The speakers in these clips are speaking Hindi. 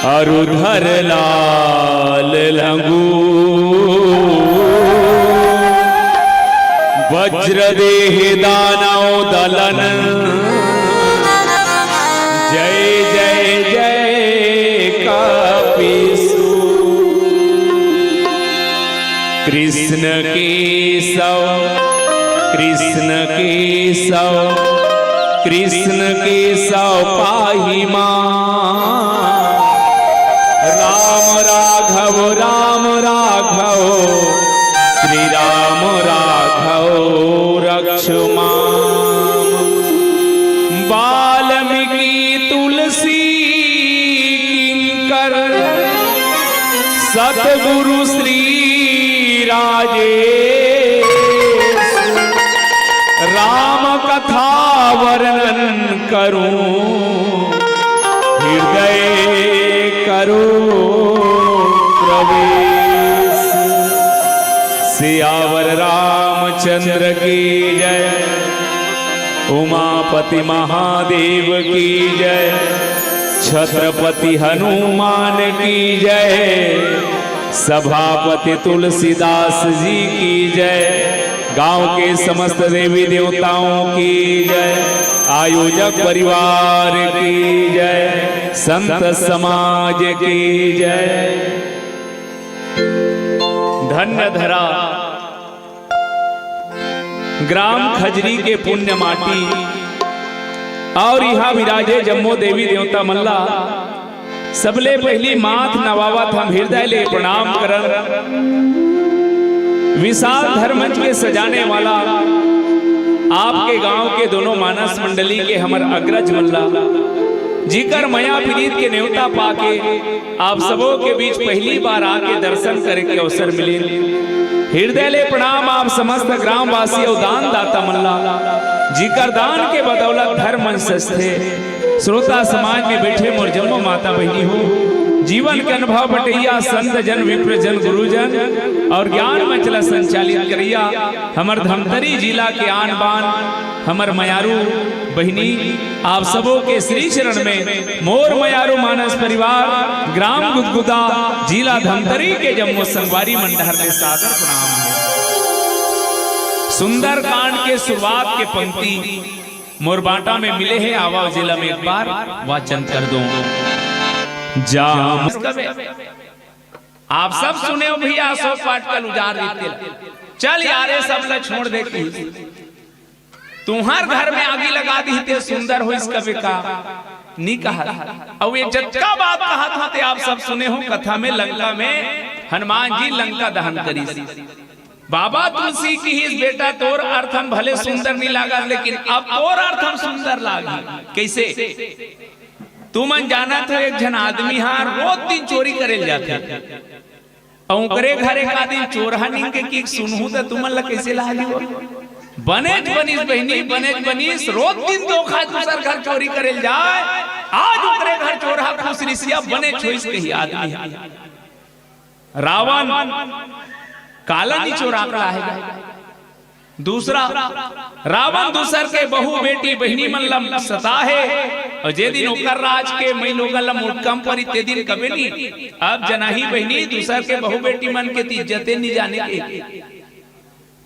अरुधर लाल लंगू वज्रदेह दानव दलन जय जय जय कपीसु कृष्ण केशव कृष्ण केशव कृष्ण केशव पाहि मां राम राघव श्री राम राघव रक्षु माम वाल्मीकि तुलसी किंकर सतगुरु श्री राजेश राम कथा वर्णन करूं हृदय करो प्रवेश सियावर रामचंद्र की जय उमापति महादेव की जय छत्रपति हनुमान की जय सभापति तुलसीदास जी की जय गांव के समस्त देवी देवताओं की जय आयोजक परिवार की जय संत समाज की जय। धन्य धरा ग्राम खजरी के पुण्य माटी और यहाँ विराजे जम्मो देवी देवता मल्ला सबले पहली माथ नवावत हम हृदय ले प्रणाम करन विशाल धर्मंच के सजाने वाला आपके गांव के दोनों मानस मंडली के हमर अग्रज मल्ला जीकर मया प्रीत के न्योता पाके आप सबों के बीच पहली बार आके दर्शन करे के अवसर मिले हृदय ले प्रणाम आप समस्त ग्रामवासी और दान दाता मल्ला जीकर दान के बदौलत धर्म थे श्रोता समाज में बैठे मोर जन्म माता बहनी हो जीवन के अनुभव बटैया संत जन विप्र जन गुरुजन और ज्ञान मंचला संचालित करिया हमर धमतरी जिला के आन बान हमर मयारू बहिनी आप सबों के श्री चरण में मोर मयारू मानस परिवार ग्राम गुदगुदा जिला धमतरी के जम्मू संगवारी मंडहर में सादर प्रणाम है। सुंदर कांड के शुरुआत के पंक्ति मोरबाटा में मिले हैं आवाज जिला में एक बार वाचन कर दो जाम आप सब सुने हो भैया अशोक पाटकल उजार देते चल यारे सब ला छोड़ दे की तुम्हार घर में आगी लगा दी थे सुंदर हो इसका बेका नहीं कहा और ये जटका बात कहा था ते आप सब सुने हो कथा में लंका में हनुमान जी लंका दहन करी बाबा तुलसी की ही बेटा तोर अर्थम भले सुंदर नहीं लागा लेकिन अब तोर अर्थम सुंदर लागी कैसे तू मन जाना था एक जन आदमी हाँ रोज दिन चोरी करे जाते और करे घर एक आदमी चोरहा नहीं के की सुनहू तो तुमन ला कैसे ला लियो बनेज बनीस बहनी बनेज बनीस रोज दिन धोखा दूसर घर चोरी करे जाए आज ओकरे घर चोरहा खुश रिसिया बने छोइस के ही आदमी रावण काला नहीं चोरा है दूसरा रावण दूसर के बहु बेटी बहनी मल्लम सता है और जे दिन ओकर राज के मई लोगल मुटकम पर ते दिन कबे नहीं अब जनाही बहनी दूसर के बहु बेटी मन के इज्जते नहीं जाने के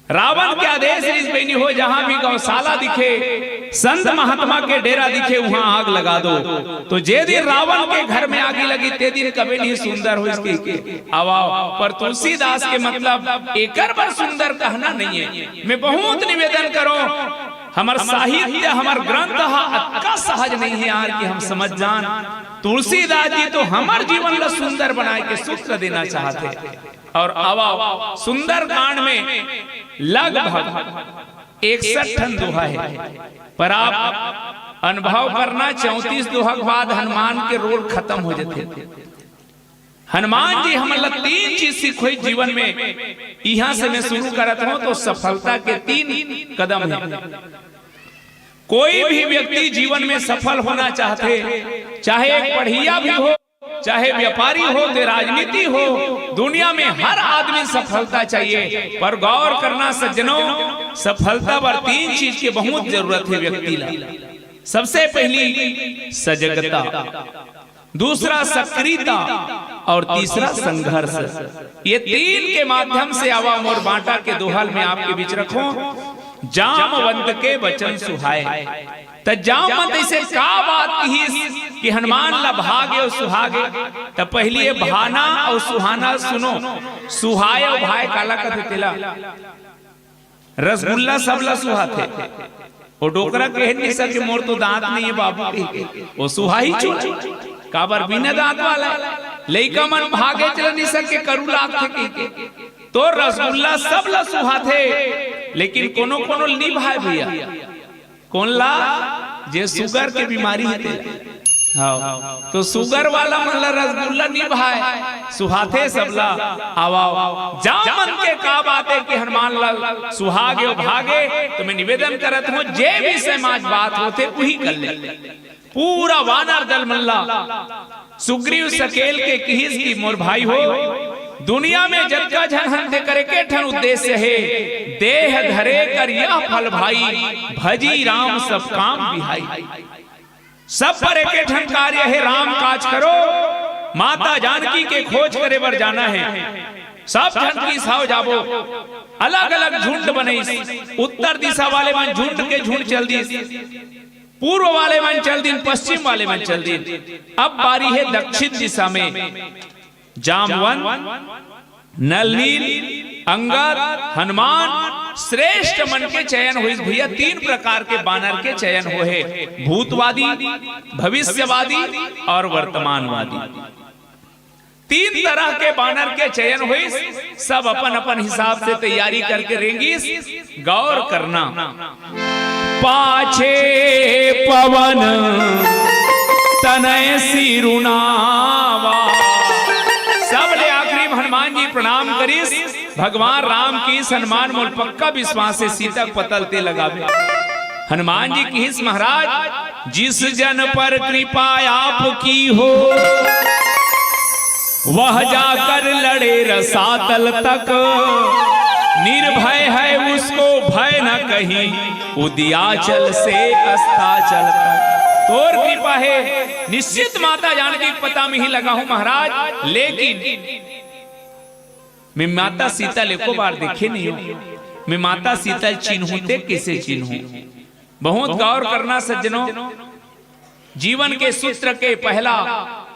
रावण के आदेश इस बहनी हो जहां भी गौशाला दिखे संत महात्मा के डेरा दिखे वहां आग लगा दो तो जे दिन रावण के घर में आग लगी ते दिन कभी नहीं सुंदर हो इसके आवाओ पर तुलसीदास के मतलब एकर पर सुंदर कहना नहीं है मैं बहुत निवेदन करो हमार साहित्य हमार ग्रंथ अक्का सहज नहीं है यार कि हम समझ जान तुलसीदास जी तो हमार जीवन ला सुंदर बनाए के सूत्र देना चाहते और आवा सुंदर कांड में लगभग 61 दोहा है पर आप अनुभव करना 34 दोहा के बाद हनुमान के रोल खत्म हो जाते हनुमान जी हमारा 3 चीज सीखो जीवन में यहाँ से मैं शुरू करता हूँ तो सफलता के 3 कदम है कोई भी व्यक्ति जीवन में सफल होना चाहते चाहे एक पढ़िया भी हो चाहे व्यापारी हो ते राजनीति हो दुनिया में हर आदमी सफलता चाहिए पर गौर करना सज्जनों सफलता पर 3 चीज की बहुत जरूरत है व्यक्ति ला सबसे पहली सजगता दूसरा सक्रियता और तीसरा संघर्ष। ये तीन के माध्यम से आवा मोर बांटा के दोहल में आपके बीच रखो। जामवंत के वचन सुहाए, त जामवंत ऐसे का बात कही कि हनुमान ला भागे और सुहागे। त पहली भाना और सुहाना सुनो। सुहाए और भाई काला कथे तेला रसगुल्ला सबला सुहाते, वो डोकरा कह नहीं सके मोर तो दांत नहीं है बाबू, वो सुहाई चुन काबर बिना दांत वाला लइका मन भागे चल नहीं सके करू लाग थे तो रसगुल्ला सबला सुहाते, लेकिन कोनो कोनो नी भाई भैया कौन ला जे शुगर के बीमारी है हाँ, तो शुगर वाला मतलब रसगुल्ला नहीं भाई सुहाते सबला आवा। जामन के का बात है कि हनुमान लाल सुहागे और भागे। तो मैं निवेदन करत हूँ जे भी समाज बात होते वही कर ले। पूरा वानर दल मल्ला सुग्रीव सकेल के किहिस की मोर भाई हो, दुनिया में जग का जन हंते करे के ठन उद्देश्य है, देह धरे कर यह फल भाई, भजी राम सब काम बिहाई। सब पर एक ठन कार्य है, राम काज करो, माता जानकी के खोज करे बर जाना है। सब जन की साव जाबो, अलग अलग झुंड बने, उत्तर दिशा वाले मन झुंड के झुंड चल दी, पूर्व वाले मन चल दिन, पश्चिम वाले मन चल दिन। अब बारी है दक्षिण दिशा में। जामवंत, नलनील, अंगद, हनुमान श्रेष्ठ मन के चयन हुई भैया। तीन प्रकार के बानर के चयन हुए, भूतवादी, भविष्यवादी और वर्तमानवादी। तीन तरह के बानर के चयन हुई। सब अपन अपन हिसाब से तैयारी करके रेंगीस। गौर करना, पाछे पवन तनय सिरुनावा। सब ले आखिरी हनुमान जी प्रणाम करीस। भगवान राम की हनुमान मोल पक्का विश्वास से सीता पतलते लगावे। हनुमान जी की हिस महाराज, जिस जन पर कृपा आपकी हो, वह जाकर लड़े रसातल तक। निर्भय है उसको भय न कहीं, उदियाचल से अस्ताचल तक। तोर कृपा है, निश्चित माता जानकी पता में ही लगा हूं महाराज, लेकिन मैं माता सीता एको बार देखे नहीं हूं। मैं माता सीता चिन्हूते कैसे चिन्हूं? बहुत गौर करना सज्जनों। जीवन के सूत्र के पहला,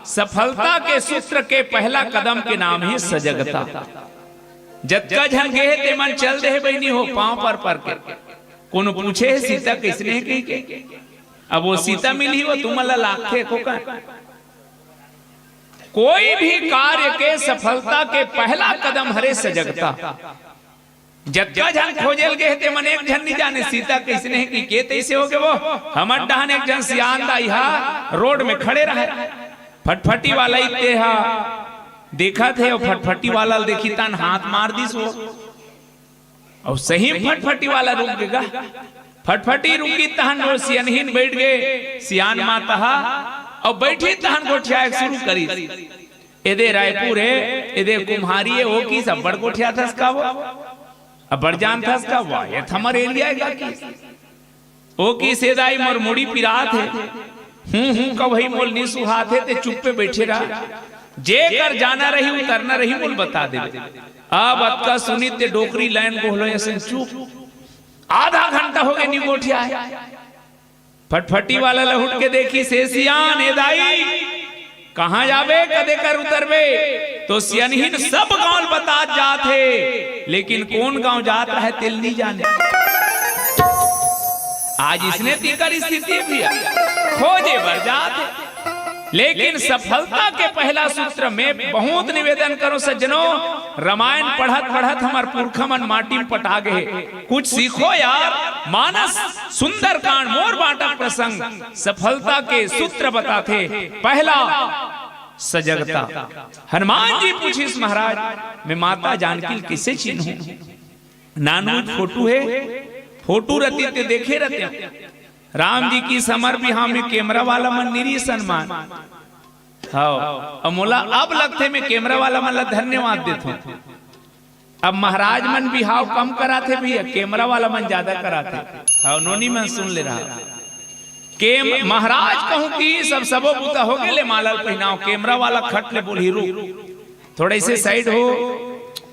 सफलता के सूत्र के पहला कदम के नाम है सजगता। जत्का झन गे ते मन चल दे बहनी हो पांव पर के। कोनो पूछे है सीता किसने कही के? अब वो सीता मिली हो तुम लाखे को का। कोई भी कार्य के सफलता के पहला कदम हरे सजगता। जत्का झन खोजल गए ते मन एक झन नहीं जाने सीता किसने की के तैसे हो गए। वो हमर डहन एक झन सियान दाई हा रोड में खड़े रहे, फटफटी वाला इते हा देखा थे, और फटफटी वाला देखी तन हाथ मार दी सो, और सही फटफटी वाला रुक गया। फटफटी रुकी तहन वो सियानहीन बैठ गए। सियान माता और बैठी तहन गोठिया शुरू करी। एदे रायपुर है, एदे कुम्हारी है, वो की सब बड़ गोठिया था इसका, वो अब बड़ जान था इसका, वाह ये थमर एरिया है की वो की सेदाई मोर मुड़ी पिरात है। का वही मोल नहीं सुहात है, ते चुप पे बैठे रहा। जे कर जाना रही उतरना रही मोल बता दे। अब अक्का सुनी ते डोकरी लाइन को होलो ऐसे चुप। आधा घंटा हो गया नी गोठिया है। फटफटी वाला लहुट के देखी से सियान ए दाई कहां जावे कदे कर उतरवे। तो सियानहीन सब गांव बता जाते, लेकिन कौन गांव जाता है तिल नहीं जाने। आज इसने तीकर स्थिति भी खोजे बर जाते, लेकिन सफलता के पहला सूत्र में बहुत निवेदन करो सज्जनों। रामायण पढ़त पढ़त हमार पुरखा मन माटी में पटा गए। कुछ सीखो यार। मानस सुंदर कांड मोर बांटा प्रसंग सफलता के सूत्र बताते। पहला सजगता। हनुमान जी पूछिस महाराज, मैं माता जानकी किसे चिन्हूं? नानू फोटो है, फोटो रहती ते देखे रहते। राम जी की समर बिहार में कैमरा वाला मन निरी सम्मान। हाँ मोला अब लगते मैं कैमरा वाला मन धन्यवाद देता हूँ। अब महाराज मन बिहाव कम कराते भैया, कैमरा वाला मन ज्यादा कराते। हाँ नोनी मन सुन ले रहा। के महाराज कहूं कि सब सबो बुता हो गए ले मालल पहनाओ, कैमरा वाला खट ले बोल हीरो थोड़े से साइड हो,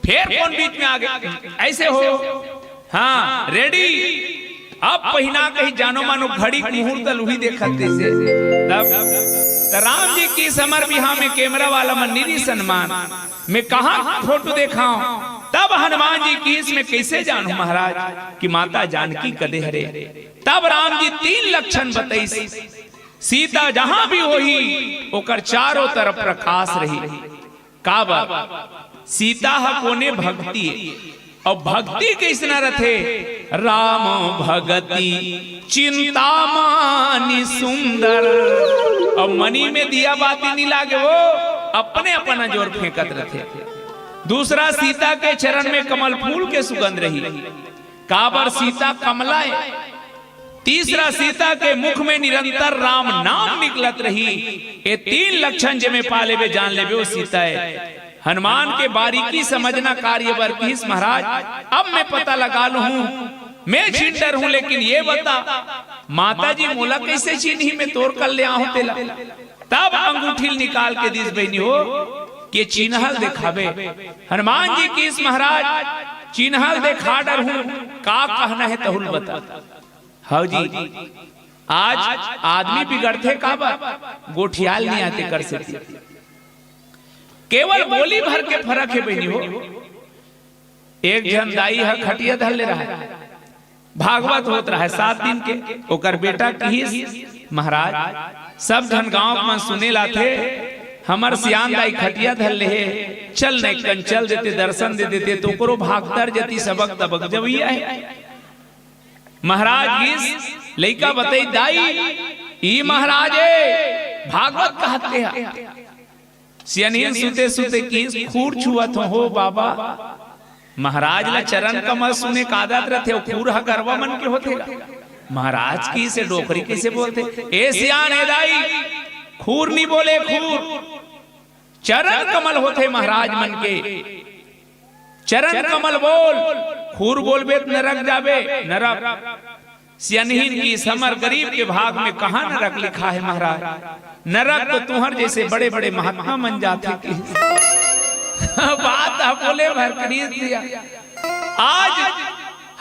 फिर कौन बीच में आ गए, ऐसे हो, हाँ रेडी, अब पहना कहीं जानो मानो घड़ी मुहूर्त लुही देखते से तब राम जी की समर बिहा में कैमरा वाला मंदिरी सम्मान में कहा फोटो देखाऊं, तब हनुमान जी की इसमें कैसे जानू महाराज कि माता जानकी कदे हरे। तब राम जी 3 लक्षण बताई, सीता जहां भी होही ओकर चारों तरफ प्रकाश रही। काबर सीता कोने भक्ति, और भक्ति कैसना रथे, राम भगति चिंता मानी सुंदर, और मनी में दिया बाती नहीं लागे, वो अपने अपना जोर फेंकत रथे। दूसरा सीता के चरण में कमल फूल के सुगंध रही, काबर सीता कमलाए। तीसरा सीता के मुख में निरंतर राम नाम निकलत रही। ये 3 लक्षण जे में पाले वे जान ले वो सीता है। हनुमान के बारीकी समझना कार्य वर्गीस महाराज, अब मैं पता लगा लू हूं, मैं चीटर हूं, लेकिन ये बता माता जी मोला कैसे चीनी में तोड़ कर ले आहू तेला। तब अंगूठी निकाल के दिस बहनी हो कि चिन्हल दिखावे। हनुमान जी की इस महाराज चिन्हल दिखा डर हूं, का कहना है तहुल बता। हाँ जी, आज आदमी बिगड़ते काबर, गोठियाल नहीं आते कर सकते, केवल बोली भर के फर्क है बहनी हो। एक जन दाई है खटिया धर ले रहा है, भागवत होत रहा है 7 दिन के, ओकर बेटा की महाराज सब धन गांव में सुने लाथे, हमर सियान दाई खटिया धर ले, चल नहीं कन चल देते, दर्शन दे देते, तो करो भागतर जती सबक तबक जब है। महाराज की लइका बताई दाई ई महाराज भागवत कहते हैं। सियानीन सुते सुते की खूर छुअत हो बाबा, महाराज ला चरण कमल सुने का आदत रहते, खूर हा गरवा मन के होते। महाराज की से डोकरी कैसे बोलते, ए सियान ए दाई खूर नहीं बोले, खूर चरण कमल होते महाराज मन के, चरण कमल बोल, खूर बोलबे नरक जाबे नरक। सियानीन की समर गरीब के भाग में कहां नरक लिखा है महाराज, नरक तो तुहर जैसे बड़े बड़े महात्मा मन जाते। बात बोले भर दिया। आज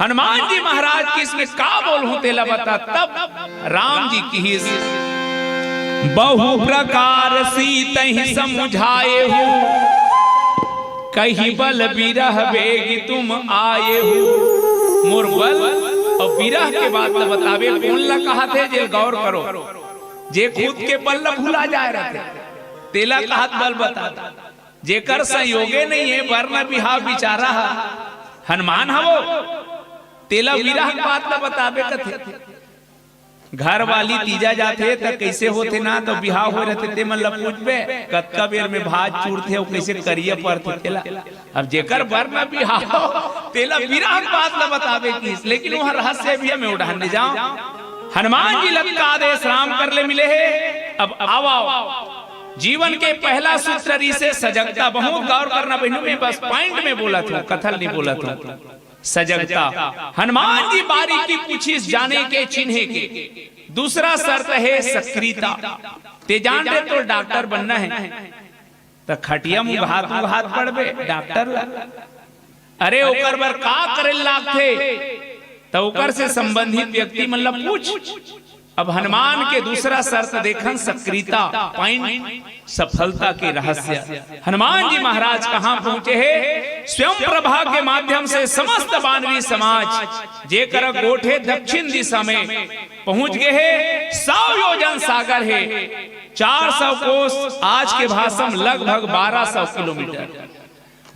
हनुमान जी महाराज की इसमें का बोल होते बता। तब राम जी की ही बहु प्रकार सीतहि समझाए हो, कहीं बल बिरह बेग तुम आए हो। मोर बल और बिरह के बात न बतावे, कौन ला कहा थे जे गौर करो, जे खुद के बल न भूला जाए रहते, तेला कहत बल बता, जेकर संयोगे नहीं है वरना बिहाव बिचारा हनुमान हवो, तेला बिरह की बात न बतावे कथे। घर वाली तीजा जाते तो कैसे होते ना, तो बिहाव हो रहते ते मन ला पूछबे कत्का बेर में भात चूरथे और कैसे करिए पड़थे तेला। अब जेकर बर ना बिहाव तेला बिरह बात न बतावे की, लेकिन वह रहस्य भी मैं उड़ान ले जाऊं। हनुमान जी लग का आदेश राम कर ले मिले है। अब आओ जीवन के पहला सूत्र से सजगता, बहुत गौर करना बहनों में, बस पॉइंट में बोला था, कथल नहीं बोला था। सजगता हनुमान जी बारीकी पूछी जाने के चिन्हे के। दूसरा शर्त है सक्रियता, ते जान रहे तो डॉक्टर बनना है तो खटिया मुंह हाथ पड़बे डॉक्टर ला, अरे ओकर बर का करे लागथे तो ओकर से संबंधित व्यक्ति मतलब पूछ। अब हनुमान के दूसरा शर्त देखन सक्रियता, पॉइंट सफलता के रहस्य। हनुमान जी महाराज कहां पहुंचे हैं, स्वयं प्रभा के माध्यम से समस्त मानवीय समाज जेकर गोठे दक्षिण दिशा में पहुंच गए हैं। 100 योजन सागर है, 400 कोस, आज के भाषा में लगभग 1200 किलोमीटर।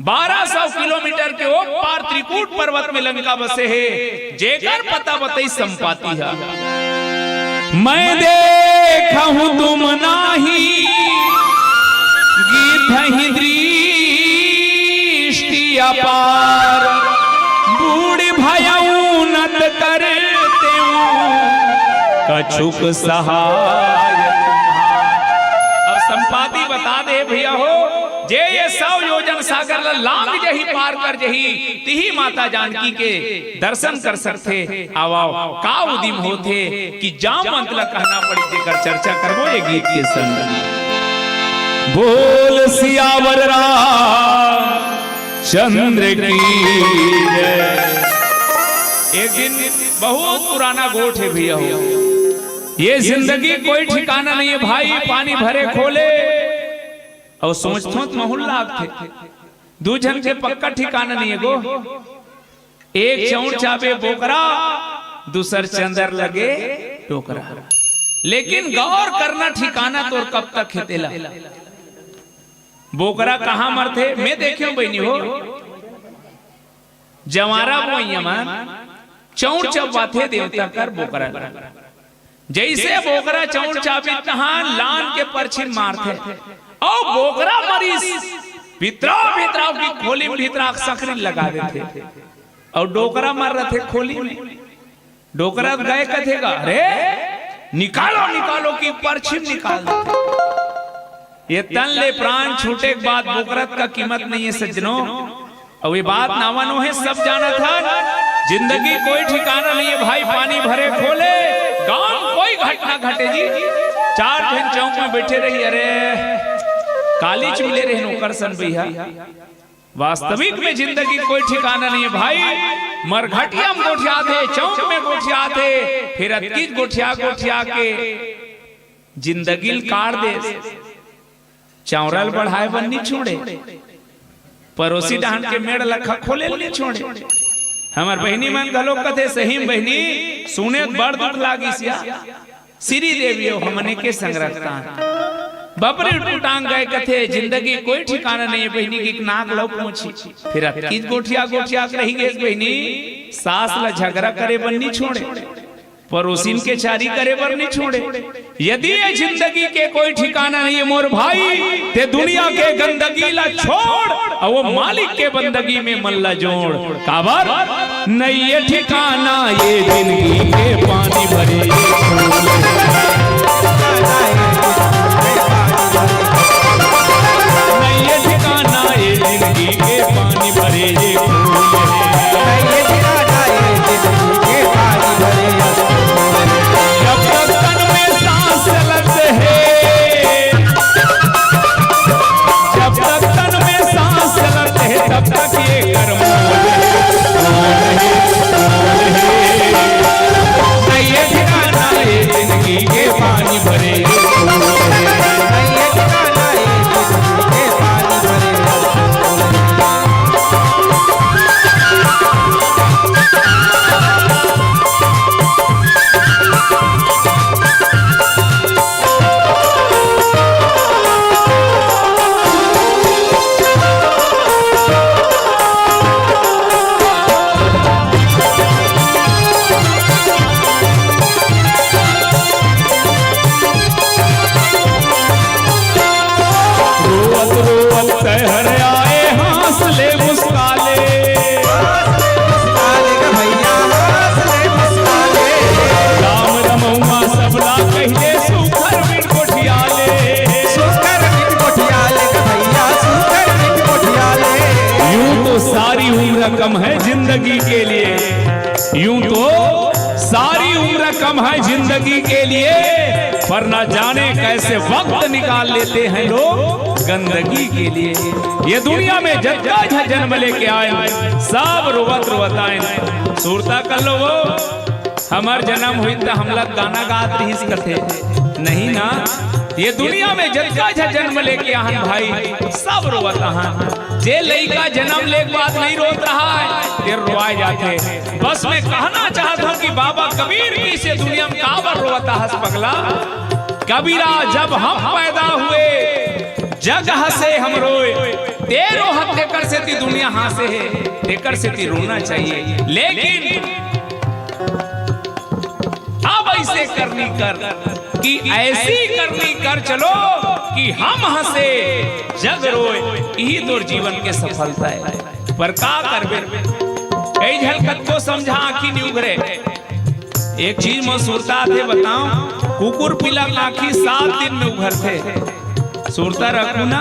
1200 किलोमीटर के वो पार त्रिकूट पर्वत में लंका बसे है, जेकर पता बताई संपाति है। मैं देखा हूं तुम नाही गीत दृष्टि अपार, बूढ़ भयऊ नत करते कछुक सहाय। अब संपाति बता दे भैया हो, जे ये 100 योजन सागर ला लांग जही पार कर जही तिही माता जानकी के दर्शन कर सकते। आवाओ का उदिम होते कि जाम मतलब कहना पड़ी जेकर चर्चा करबो ये गीत के संग। बोल सियावर रामचंद्र की जय। एक दिन बहुत पुराना गोठ है भैया, ये जिंदगी कोई ठिकाना नहीं है भाई। पानी भरे खोले और सोचतो मोहल्ला थे दू जन के पक्का ठिकाना नहीं है गो। एक चौड़ चाबे बोकरा दूसर चंदर लगे टोकरा। लेकिन गौर करना ठिकाना तो कब तक खेतेला। बोकरा कहां मरते मैं देखियो बहनी हो जवारा वो यमन चौड़ चबाथे देवता कर बोकरा जैसे बोकरा चौड़ चाबी तहां लान के परछिन मारते और बोकरा मरीज भितराव की खोली में भीतरा सकरी लगा देते और डोकरा मार रहे थे खोली में। डोकरा गए कथेगा अरे निकालो निकालो की परछिन निकाल देते। ये तन ले प्राण छूटे के बाद बोकरत का कीमत नहीं है सज्जनों। और ये बात नावानो है सब जाना था। जिंदगी कोई ठिकाना नहीं है भाई। पानी भरे खोले गांव कोई घटना घटे जी। 4 जन चौक में बैठे रही अरे काली चूले रहे नौकर सन भैया। वास्तविक में जिंदगी कोई ठिकाना नहीं है भाई। मरघटिया में गोठिया थे चौक में गोठिया थे फिर अतकीज गोठिया गोठिया के जिंदगी काट दे। चावरल बढ़ाए बन्नी छोड़े पड़ोसी डांड के मेड़ लखा खोले नहीं छोड़े। हमार बहनी मन गलो कथे सही बहनी सुने बड़ दुख लागी सिया। श्री देवी हमने के संगरता बपरे टांग गए कथे जिंदगी कोई ठिकाना नहीं है बहनी की नाक लो पहुंची। फिर अतकीज गोठिया गोठिया रही गई बहनी सास ला झगड़ा करे बन्नी छोड़े पड़ोसिन के चारी करे बर नहीं छोड़े। यदि ये जिंदगी के कोई ठिकाना नहीं है मोर भाई ते दुनिया के गंदगी ला छोड़ और वो मालिक के बंदगी में मन ला जोड़। काबर नहीं ये ठिकाना ये जिंदगी के पानी भरे नहीं ये ठिकाना ये जिंदगी के पानी भरे ये जब तक तन में सांस चलते है जब तक तन में सांस चलते है तब तक ये कर्म नहीं ये ठिकाना ये जिंदगी के पानी भरे कम है जिंदगी के लिए। यूं तो सारी उम्र कम है जिंदगी के लिए पर ना जाने कैसे वक्त निकाल लेते हैं लोग गंदगी के लिए। ये दुनिया में जज्जा जन्म लेके आए सब रोवत रोवत आए। सूरता कर लो वो हमार जन्म हुई तो हम लोग गाना गात रही कथे नहीं ना। ये दुनिया में जज्जा जन्म लेके आन भाई सब रोवत आन। जे लड़का जन्म ले बात नहीं रोत रहा है फिर रोआए जाते। बस मैं कहना चाहता हूँ कि बाबा कबीर की से दुनिया में काबर रोता हंस पगला। कबीरा जब हम पैदा हुए जग हंसे हम रोए तेरो हत्या कर से ती दुनिया हंसे है तेकर से ती रोना चाहिए। लेकिन अब ऐसे करनी कर कि ऐसी करनी कर चलो कि हम हंसे जग रोए यही तो जीवन के सफलता है। पर का करबे ऐ झलकत को समझा आंखी नहीं उभरे। एक चीज में सुरता थे बताऊं कुकुर पिला आंखी 7 दिन में उभर थे। सुरता रखू ना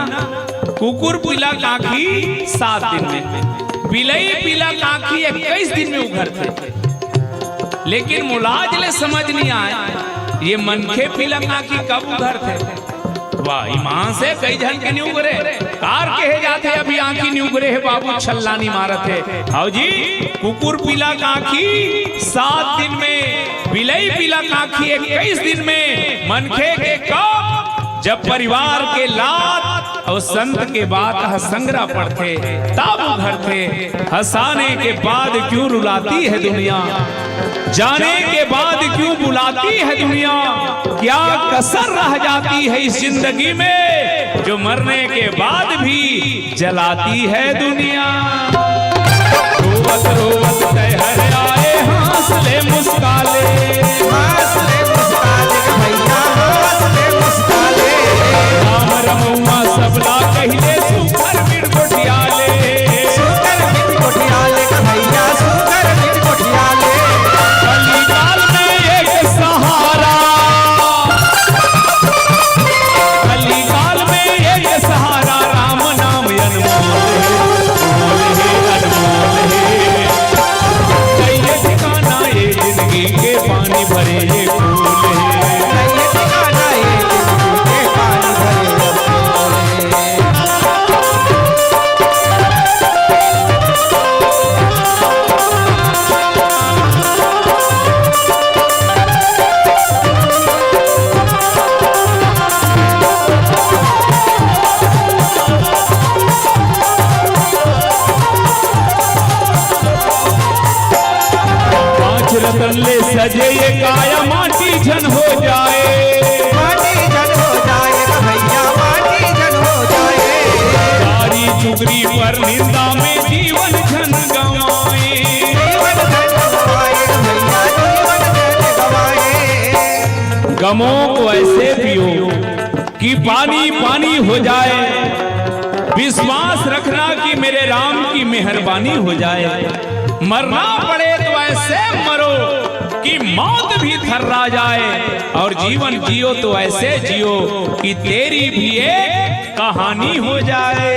कुकुर पीला काकी 7 दिन में, बिलई पीला काकी 21 दिन में उघरते। लेकिन मुलाजले समझ नहीं आए ये मनखे पीला काकी कब उघरते। वाह ईमान से कई जन के नहीं उगरे, कार कहे जाते अभी आंखी नहीं उगरे है बाबू, छल्ला नहीं मारत है। आओ जी कुकुर पीला काकी 7 दिन में, बिलई पीला काकी 21 दिन में। मनखे के कब जब परिवार के लात और संत के बाद संग्रह पढ़ते तब उभरते। हंसाने के बाद क्यों रुलाती है दुनिया, जाने के बाद क्यों बुलाती है दुनिया। क्या कसर रह जाती है इस जिंदगी में जो मरने के बाद भी जलाती है दुनिया। रोवत रोवत हर आए हंसले मुस्काले, हंसले मुस्काले भैया हंसले मुस्काले। राम रमुआ सबला कहिले सुकर बिन कोठियाले, सुकर बिन कोठियाले भैया सुकर बिन कोठियाले। कलिकाल में एक सहारा, कलिकाल में एक सहारा, राम नाम अनमोल है, अनमोल है। कई ठिकाना ये जिंदगी के पानी भरे ये फूल है, कई ठिकाना ये जिंदगी के पानी भरे ये फूल है। रतन ले सजे ये काया माटी झन हो जाए, माटी झन हो जाए भैया माटी झन हो जाए। सारी चुगरी पर निंदा में जीवन झन गवाए, जीवन झन गवाए भैया जीवन झन गवाए। गमों को ऐसे पियो कि पानी पानी हो जाए, विश्वास रखना कि मेरे राम की मेहरबानी हो जाए। मरना पड़े तो ऐसे मरो कि मौत भी थर्रा जाए, और जीवन जियो तो ऐसे जियो कि तेरी भी एक कहानी हो जाए।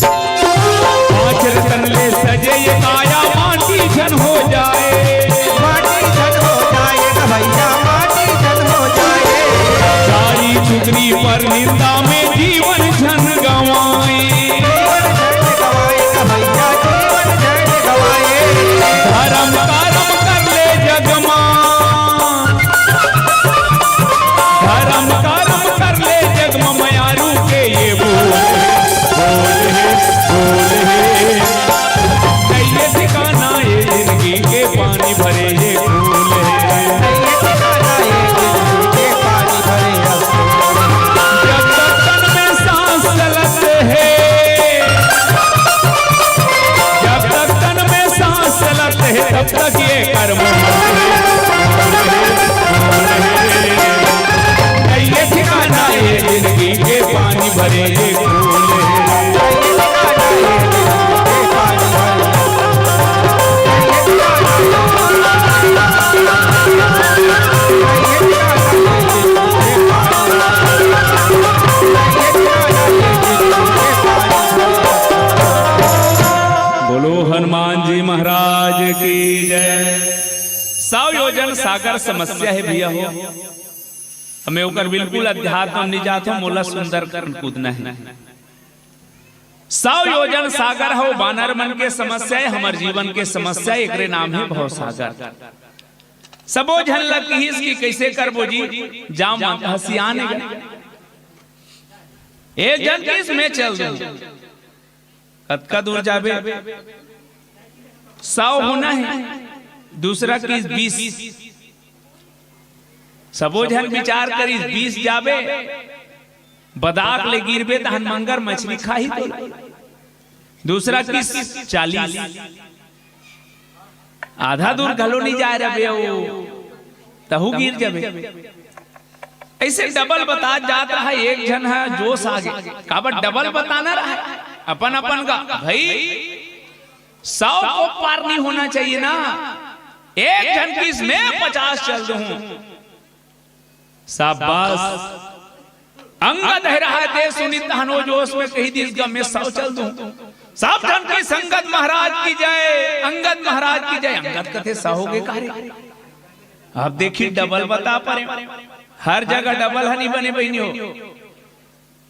पांच रतन ले सजे ये काया माटी झन हो जाए, माटी झन हो जाए भैया माटी झन हो जाए। सारी चुगली पर निंदा में जीवन झन गवाए, जीवन झन गवाए भैया जीवन झन गवाए। धर्म कर्म कर ले जगमा, धर्म कर्म कर ले जगमा, मयारू के ये बोल है, बोल है। कई ठिकाना ये जिंदगी के पानी भरे ये फूल है, कई ठिकाना ये जिंदगी के पानी भरे ये फूल है। जब तक तन में सांस चलत है, जब तक तन में सांस चलत है, तब तक ये कर्म ये ठिकाना ये जिंदगी के पानी भरे ये फूल है, ठिकाना ये जिंदगी के पानी भरे। बोलो हनुमान जी महाराज की जय। 100 योजन सागर समस्या है भैया हो, हमें ओकर बिल्कुल अध्यात्म नहीं जाता, मोला सुंदर कूदना है। 100 योजन सागर हो बानर मन के समस्या है, हमार जीवन के समस्या एकरे नाम है भव सागर। सबो झन लकीस की कैसे करबो जी, जाम हसियाने एक जन किस में चल दो, कतका दूर जाबे, 100 होना है, दूसरा किस 20। सबो झन विचार करी 20 जाबे, बदाक ले गिरबे तो हनमंगर मछली खाही तो। दूसरा किस 40, आधा दूर घलो नहीं जा रहे वो तहु गिर जाबे। ऐसे डबल बता जाता है, एक जन है जोश आगे काबर डबल बताना रहा है अपन अपन का भाई। 100 को पार नहीं होना चाहिए ना, एक जन की इसमें 50 चल दूं। शाबाश अंगद है रहा दे सुनी तहनो जोश में कही दिल गम में सौ चल दूं सब जन की संगत महाराज की जय अंगद महाराज की जय। अंगद कथे सहोगे कार्य आप देखिए डबल बता परे हर जगह डबल हनी बने बहनी हो।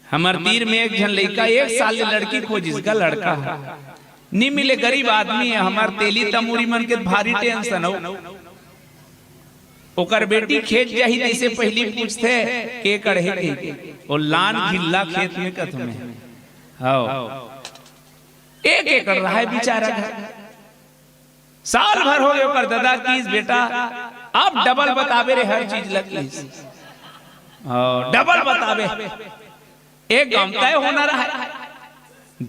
हमार तीर में एक जन लड़का 1 साल ले लड़की को जिसका लड़का है नहीं मिले गरीब आदमी है हमार तेली तमूरी मन के भारी टेंशन हो ओकर बेटी खेत जाही जैसे पहली पूछते के कढ़े के वो लान गिल्ला खेत में कथ में हां 1 एकड़ रहा है बेचारा घर साल भर हो गए ओकर दादा की बेटा अब डबल बतावे रे हर चीज लगी डबल बतावे एक गांव तय होना रहा है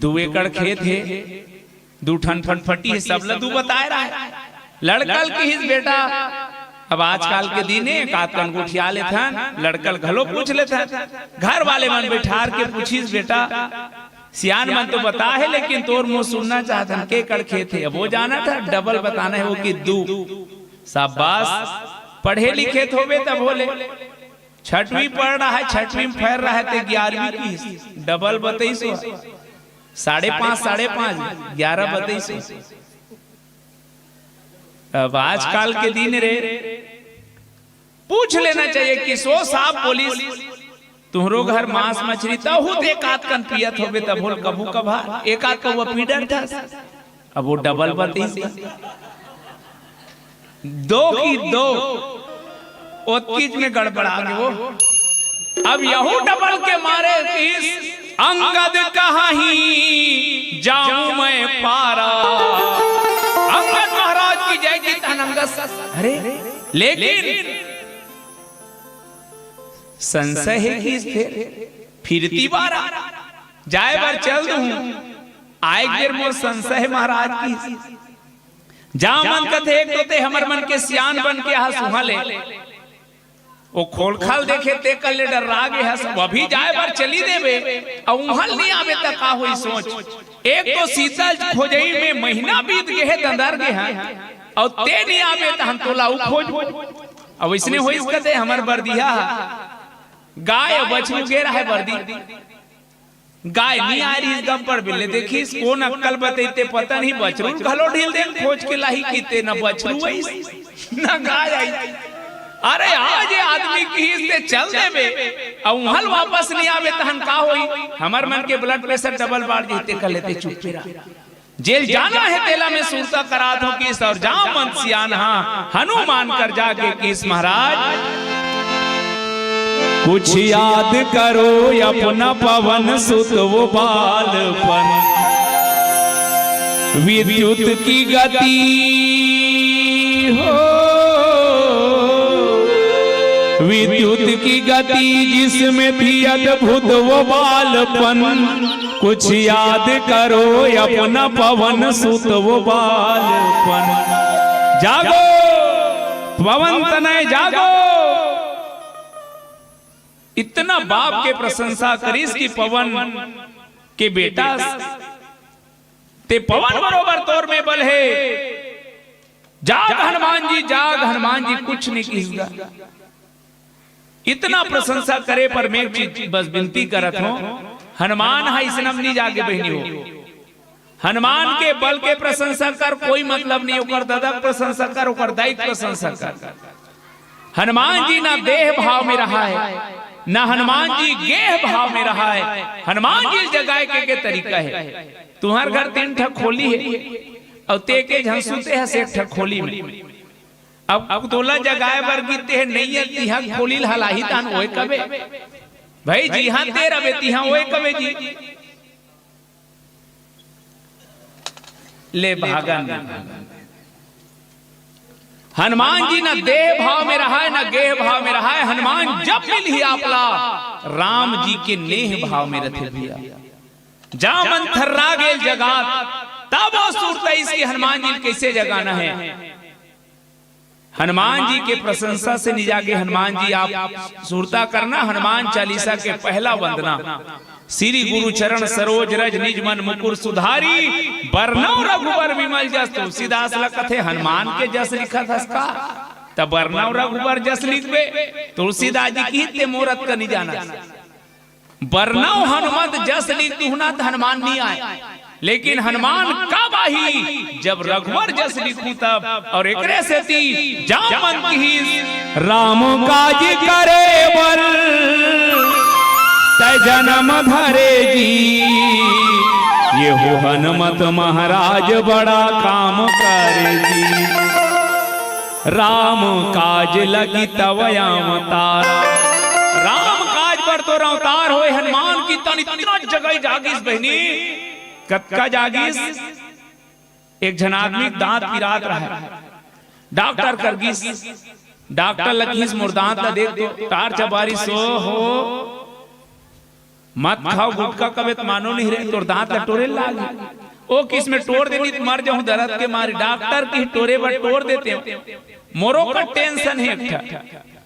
2 एकड़ खेत है 2 ठन फटफटी है सब लदू बताए रहा है लड़कल की हिस बेटा अब आजकल के दिन कात अंगूठिया लेते हैं लड़कल घलो पूछ लेते हैं घर वाले मन बैठार के पूछिस बेटा सियान मन तो बता है लेकिन तोर मुंह सुनना चाहते हैं के कड़ खेत है वो जाना था डबल बताना है वो कि 2 शाबाश पढ़े लिखे होवे तब बोले 6वीं पढ़ रहा है 6वीं में फैर रहा है तो 11वीं की डबल बताइस 5.5 11 बताइस। अब आजकल के दिन रे पूछ लेना चाहिए कि 100 साहब पुलिस तुहरो घर मांस मछली तहु एक आध कन पियत होबे तब बोल कभू कभा एक आध को पीडर था अब वो डबल बताइस 2 की 2 ओतकीज में गड़बड़ा गए वो अब यहू डबल के मारे इस अंगद कहीं जाऊं मैं पारा अंगद महाराज की जय की अंगद अरे लेकिन संशय है कि फिरती बार जाए बार चल दूं आए देर मोर संशय महाराज की जा मन कथे एक तो ते हमर मन के सियान बन के यहाँ सुहाले वो खोल खाल देखे ते कल ले डर राग है सब अभी जाए बार चली देवे और उहल नहीं आवे तक का होई सोच एक तो शीतल खोजई में महीना बीत गए है दंदर गए हैं और ते नहीं आवे त हम तोला उ खोज अब इसने होई इसकते हमर बर्दिया गाय बछरू गे रहा है बर्दी गाय नहीं आ रही गम पर बिल्ले देखी कौन अक्कल बतेते पता नहीं बछरू घलो ढील दे खोज के लाही कीते न बछरू आई न गाय आई अरे आज आदमी की से चल देवे और हल वापस नहीं आवे तहन का होई हमर मन के ब्लड प्रेशर डबल बाढ़ जीते कर लेते चुप फिरा जेल जाना है तेला में सूरता करा दो किस और जाओ मन सियान हनुमान कर जाके किस महाराज कुछ याद करो अपना पवन सुत वो बालपन विद्युत की गति हो विद्युत की गति जिसमें थी अद्भुत वो बालपन कुछ याद करो अपना पवन सुत वो बालपन जागो पवन तनय जागो इतना बाप के प्रशंसा करीस की पवन के बेटा ते पवन बरोबर तोर में बल है जाग हनुमान जी कुछ नहीं कीगा इतना प्रशंसा करे पर मैं बस विनती करत हूं हनुमान है इसनम नहीं जागे बहनी हो हनुमान के बल के प्रशंसा कर कोई मतलब नहीं ओकर दादा प्रशंसा कर ओकर दाई प्रशंसा कर हनुमान जी ना देह भाव में रहा है ना हनुमान जी गेह भाव में रहा है हनुमान जी जगाए के तरीका है तुम्हार घर 3 ठक खोली है और ते के झंसुते है से ठक खोली में अब तोला जगाए बर गीते है नहीं है तिहा खोलिल हलाही तान ओए कबे भाई जी हां तेरा बे तिहा ओए कबे जी ले भागन हनुमान जी ना देह भाव में रहा है ना गेह भाव में रहा है हनुमान जब मिल ही आपला राम जी के नेह भाव में रथे भैया जा मन थर्रा गेल जगात तब वो सूरत इसकी हनुमान जी कैसे जगाना है हनुमान जी के प्रशंसा से नहीं जागे हनुमान जी आप सुरता करना हनुमान चालीसा के पहला वंदना श्री गुरु चरण सरोज रज निज मन मुकुर सुधारी बरनौ रघुबर विमल जस तुलसीदास लखथे हनुमान के जस लिखा था इसका तब बरनौ रघुबर जस लिखबे तुलसीदास जी की ते मोरत का नहीं जाना बरनौ हनुमत जस लिख दुहना हनुमान नहीं आए, लेकिन हनुमान कब आई जब रघुवर जस लिखूं तब। और एकरे से ती जामवंत ही राम काज करे बर तै जन्म धरे जी, ये हो हनुमत महाराज बड़ा काम करे जी। राम काज लगी तवयाम तारा, राम काज पर तो अवतार होए हनुमान की तन इतना जगह जागिस बहनी कतका जागिस। एक जन आदमी दांत पिरात रहा है, डॉक्टर कर गिस, डॉक्टर लगिस मोर दांत ला देख दो, तार चबारी सो हो मत खाओ गुटखा कबे तो मानो नहीं रहे, तोर दांत ला टोरे लागी। ओ किस में तोड़ देनी तो मर जाऊं दर्द के मारे, डॉक्टर की टोरे पर तोड़ देते हैं। मोरो का टेंशन है एक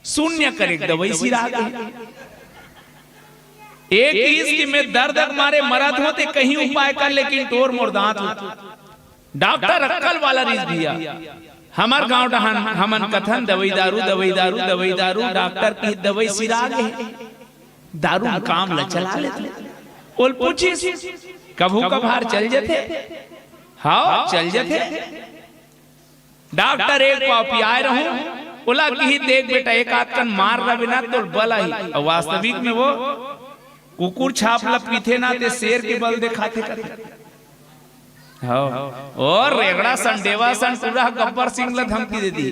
शून्य करे दवाई सिरा गई। एक चीज की में दर्द मारे मरद होते कहीं उपाय कर, लेकिन टोर मोर दांत डॉक्टर अक्कल वाला रीज दिया। हमार गांव डहान हमन कथन दवाई दारू दवाई दारू दवाई दारू, डॉक्टर की दवाई सिरा गए, दारू काम ला चला लेते। बोल पूछी कभू कभार चल जाते, हाँ चल जाते। डॉक्टर एक पापी आए रहूं, बोला कि देख बेटा एक आध कन मार रहा बिना तो बला ही। और वास्तविक में वो कुकुर छाप ला पीथे ना ते शेर के बल दिखाते करते। और रेगड़ा संडेवा सन पूरा गब्बर सिंह ला धमकी दे दी।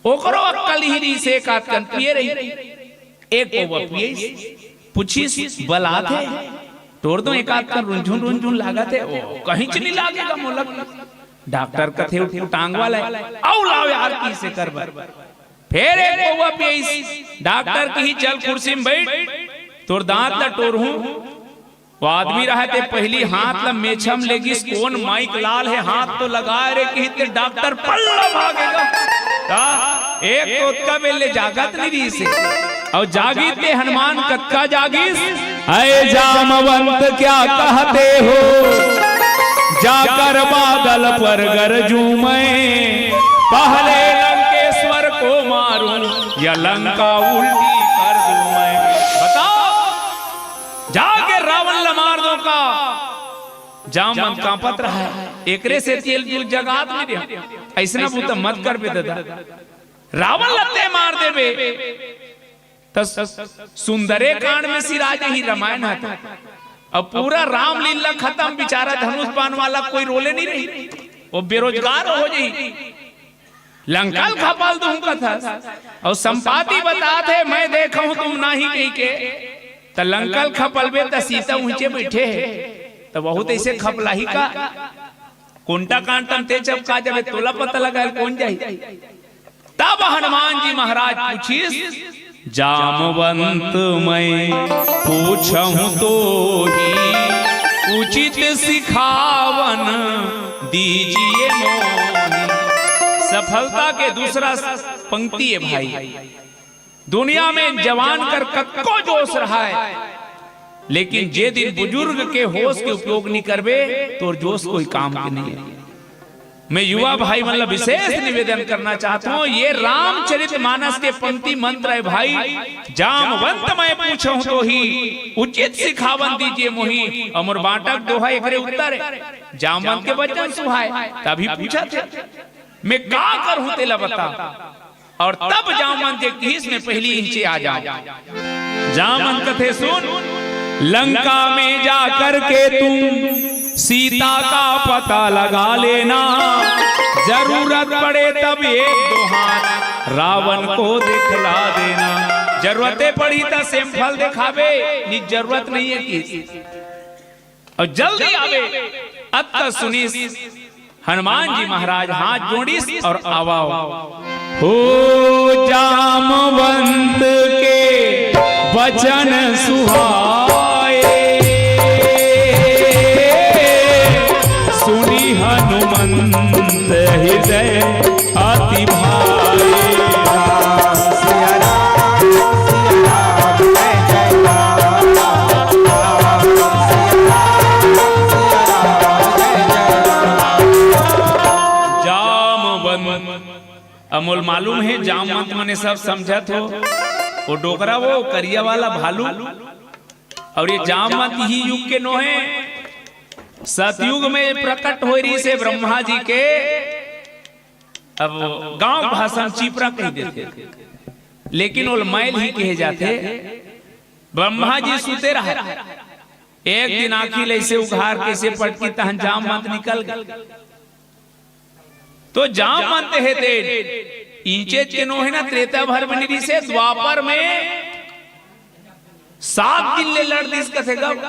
ओकरो अक्कल ही री से एक आध कन पिए रही, एक ओवर पिए पूछी बला थे तोड़ दो, एक आध कन रुंझुन रुंझुन लागा थे, कहीं च नहीं लागेगा मोलक। डॉक्टर कथे उठ टांग वाला औ लाओ यार की से कर बर। फिर एक ओवा पिए, डॉक्टर की ही चल कुर्सी में बैठ, तोर दांत ला टोर हूं। वो आदमी रहते पहली हाथ ला मेछम लेगिस, कौन माइक लाल है हाथ तो लगाए रे कि ते डॉक्टर पल्ला भागेगा। एक तो का बेले जागत नहीं रही से, और जागी ते हनुमान कक्का जागिस। अय जामवंत क्या कहते हो, जाकर बादल पर गरजूं मैं, पहले लंकेश्वर को मारूं या लंका उल्टी कर दूं मैं। बताओ जाके रावण ला मार दो का। जामवंत कांपत रहा है, एकरे से तेल जुल जगात नहीं दे, ऐसा बुत मत कर बे दादा, रावण लते मार देबे। सुंदरे कांड में सिराज ही रामायण है। अब पूरा रामलीला खत्म, बेचारा धनुष बाण वाला कोई रोले नहीं रही, वो बेरोजगार हो जाई। लंकल खपाल दूं कथा और संपाति बताते मैं देखा हूं तुम नहीं कही के, तो लंकल खपलबे तो सीता ऊंचे बैठे है, तो बहुत ऐसे खपलाही का कुंटा कांटम ते चपका जब तोला पता लगा कौन जाई। तब हनुमान जी महाराज पूछिस जामवंत मैं पूछूं तो ही उचित सिखावन दीजिए मोहि। सफलता के दूसरा पंक्ति है भाई, दुनिया में जवान कर कक्को जोश रहा है, लेकिन जे दिन बुजुर्ग के होश के उपयोग नहीं करबे तो जोश कोई काम के नहीं है। मैं युवा भाई मतलब विशेष निवेदन करना चाहता हूँ, ये रामचरितमानस के पंक्ति मंत्र है भाई। जामवंत मैं पूछूं तो ही उचित सिखावन दीजिए मोहि। अमर बाटक दोहा एकरे उत्तर है, जामवंत के वचन सुहाए। तभी पूछा थे मैं का करूं तेला बता, और तब जामवंत के किस में पहली इंचे आ जाओ। जामवंत कथे सुन, लंका में जाकर के तुम सीता का पता लगा लेना, जरूरत पड़े तब एक दो हाथ रावण को दिखला देना। जरूरतें पड़ी तो सैंपल दिखावे, नी जरूरत नहीं है किसी, और जल्दी आवे। अत सुनीस हनुमान जी महाराज हाथ जोड़ीस और आवाओ। हो जामवंत के वचन सुहाए, सुनी हनुमंत हृदय अति भाए। जामवंत अमोल मालूम है, जामवंत मने सब समझत हो। वो डोकरा वो करिया वाला भालू। और ये जामवंत ही युग के नोहे सतयुग में प्रकट हो रही से ब्रह्मा जी के अब गांव भाषा चिपरा कह देते, लेकिन वो मैल ही कहे जाते। ब्रह्मा जी सुते रहे, एक दिन आखिल ऐसे उघार कैसे पटकी तहन जामवंत निकल गए। तो जामवंत है ते इंचे के नो है ना त्रेता भर बनी से द्वापर में 7 दिन ले लड़ दिस कथे गब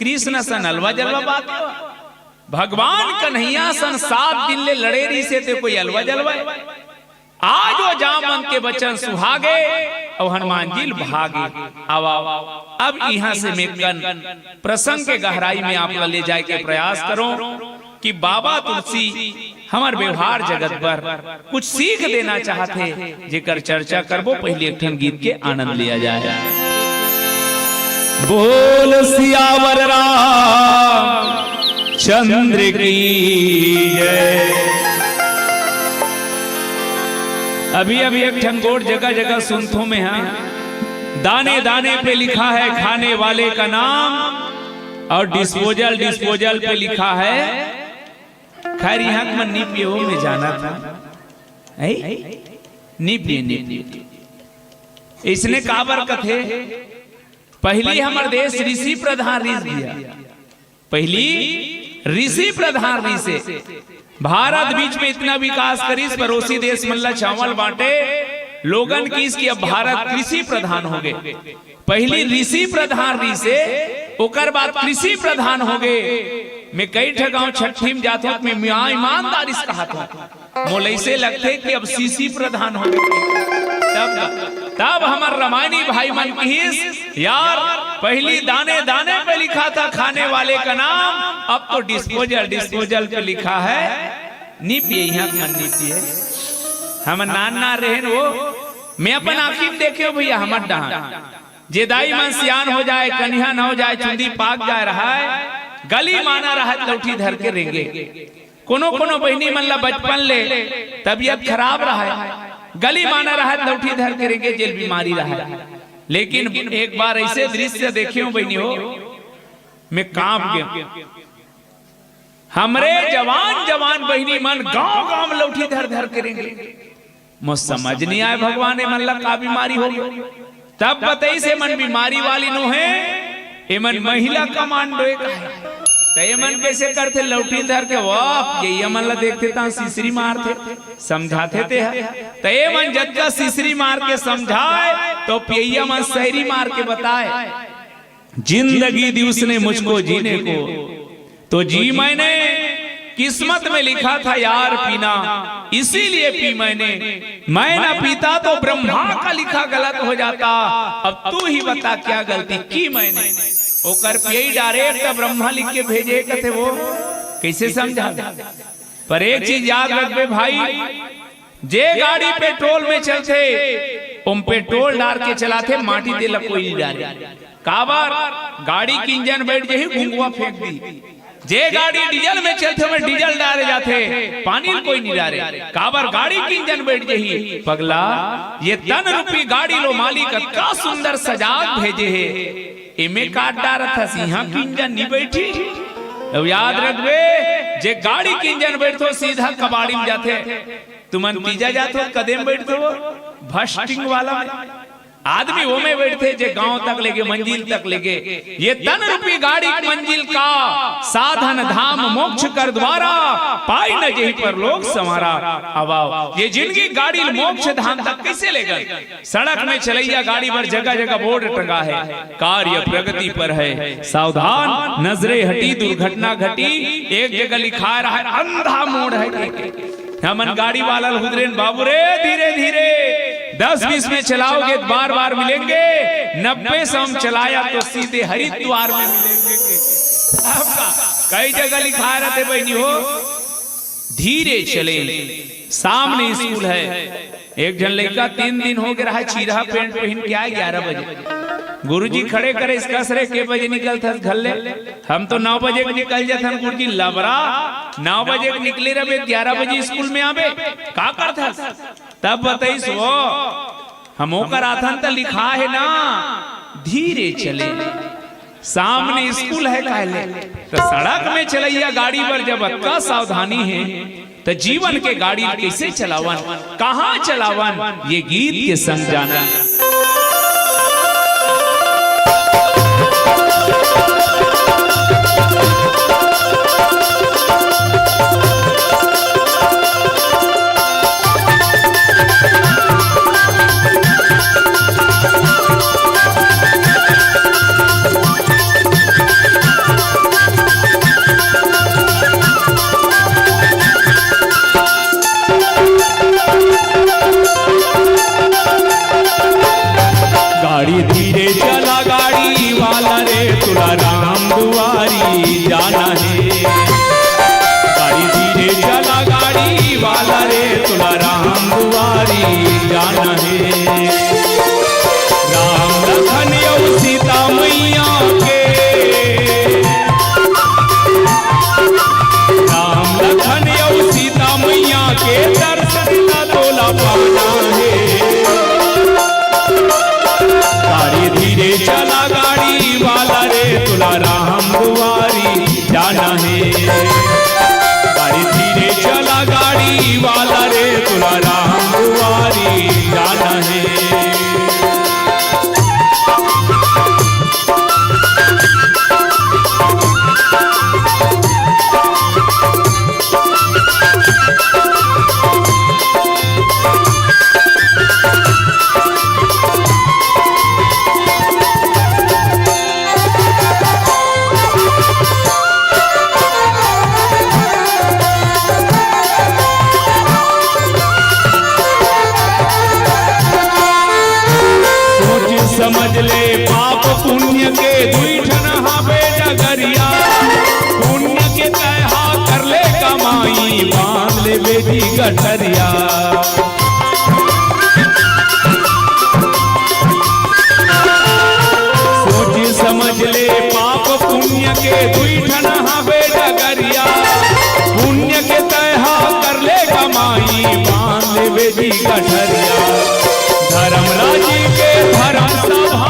कृष्ण सन अलवा जलवा बात भगवान कन्हैया सन 7 दिन ले लड़े रही से ते कोई अलवा जलवा। आज वो जामवंत के बचन सुहागे और हनुमान जी भागे। अब यहाँ से मैं प्रसंग के गहराई में आप ले जाए के प्रयास करो कि बाबा तुलसी हमार व्यवहार जगत पर कुछ सीख देना चाहते, जेकर चर्चा करबो। पहले एक ठन गीत के आनंद लिया जाए। बोल सियावर राम चंद्र की जय। अभी अभी एक ठन गोड़ जगह जगह सुनथों में है, दाने दाने पे लिखा है खाने वाले का नाम और डिस्पोजल डिस्पोजल पे लिखा है। खैर यहाँ मन नी पियो में जाना था, नी पिए इसने काबर कथे। पहली हमारे देश ऋषि प्रधान ऋष दिया, पहली ऋषि प्रधान ऋष से भारत बीच में इतना विकास करीस, पड़ोसी देश मल्ला चावल बांटे लोगन की इसकी अब भारत कृषि प्रधान हो गए। पहली ऋषि प्रधान ऋष से ओकर बाद कृषि प्रधान हो गए। मैं कई ठगाऊं छठी में जाता हूं, मैं ईमानदारी से कहा था मोले से लगते कि अब सीसी प्रधान हो गए। तब हमार रामायणी भाई मन की यार पहली दाने दाने पे लिखा था खाने वाले का नाम, अब तो डिस्पोजल डिस्पोजल पे लिखा है। नी पिए यहाँ मन नी पिए हम नाना रहे वो मैं अपन आँखी में देखे भैया हमर डहान जे दाई मन सियान हो जाए, कन्या न हो जाए, चुंदी पाक जाए रहा है, गली माना रहा लौठी धर के रेंगे। कोनो कोनो बहनी मन ला बचपन ले तबीयत खराब रहा है, गली माना रहा लौठी धर के रेंगे, जेल बीमारी रहा है। लेकिन एक बार ऐसे दृश्य देखे हो बहनी हो, मैं कांप गया। हमरे जवान जवान बहनी मन गांव गांव लौठी धर धर के रेंगे। मुझ समझ नहीं आए भगवान मन ला का बीमारी हो गई। तब बताई से मन बीमारी वाली नो है, ये मन महिला कमांडो है। मन कैसे करते लौटी धर के वाह ये मन ला देखते ता सीसरी मारते समझाते थे। तय मन जद का सीसरी मार के समझाए तो पिया मन सहरी मार के बताए। जिंदगी दी उसने मुझको जीने को, तो जी मैंने किस्मत में लिखा था यार पीना, इसीलिए पी मैंने। मैं ना पीता तो ब्रह्मा का लिखा गलत हो जाता। अब तू ही बता क्या गलती की मैंने। ओकर पियई डायरेक्ट ब्रह्मा लिख के भेजे कथे वो कैसे समझा। पर एक चीज याद रखबे भाई, जे गाड़ी पेट्रोल में चलते उम पेट्रोल डाल के चलाते, माटी दे कोई नहीं डाले। काबर गाड़ी की इंजन बैठ जाही घुंगुआ फेंक दी। जे गाड़ी डीजल में चलते में डीजल डाले जाते, पानी कोई नहीं डाले। काबर गाड़ी की इंजन बैठ जाही। पगला ये तन रूपी गाड़ी लो मालिक का सुंदर सजाग भेजे है, इमे काट डाल था सिंहा की इंजन नहीं बैठी। अब याद रखबे जे गाड़ी की इंजन बैठो सीधा कबाड़ी में जाते, तुमन तीजा जाते कदम बैठते वो भस्टिंग वाला आदमी वो में बैठते जे गांव तक लेके मंजिल तक लेके। ये तन रूपी गाड़ी मंजिल का साधन धाम मोक्ष कर द्वारा, पाई न जही पर लोग समारा। अब ये जिंदगी गाड़ी मोक्ष धाम तक कैसे ले गए। सड़क में चलैया गाड़ी पर जगह जगह बोर्ड टंगा है, कार्य प्रगति पर है सावधान, नजरे हटी दुर्घटना घटी। एक जगह लिखा रहा है अंधा मोड़ है। हमन गाड़ी वाला हुदरेन बाबू रे धीरे धीरे 10-20 में चलाओगे तो बार बार मिलेंगे, 90 में चलाया तो सीधे हरिद्वार में मिलेंगे। आपका कई जगह लिखा रहते बहनी हो धीरे चले। सामने स्कूल है, एक जन लड़का 3 दिन हो गया है चीरा पेंट पहन के आए 11 बजे। गुरुजी खड़े करे इसका सरे के बजे निकलता घर ले, हम तो 9 बजे निकल जाते। गुरुजी लबरा 9 बजे निकले रहे 11 बजे स्कूल में आवे का करता। तब बताइस वो हम ओकर आथन तो लिखा है ना, धीरे चले, सामने स्कूल है काले, तो सड़क में चलैया गाड़ी पर जब अक्का सावधानी है तो जीवन के गाड़ी कैसे चलावन, कहाँ चलावन, ये गीत के संग जाना। गाड़ी धीरे चला गाड़ी वाला रे, तुला राम दुआरी जाना है। गाड़ी धीरे चला गाड़ी वाला रे, तुला राम दुआरी जाना है। राम लखन और सीता मैया के, राम लखन और सीता मैया के दर्शन का तोला पाना है। गाड़ी धीरे चला गाड़ी वाला रे, तुला राम दुआरी जाना है। गाड़ी धीरे चला गाड़ी वाला रे, तुला राम दुआरी जाना है। समझ ले पाप पुण्य के दुईठन हावे डगरिया, पुण्य के तहा कर ले कमाई, बांध ले बेटी गठरिया। सोच समझ ले पाप पुण्य के दुईठन हावे डगरिया, पुण्य के तहा कर ले कमाई, बांध ले बेटी गठरिया। धर्मराज के धर्म सभा,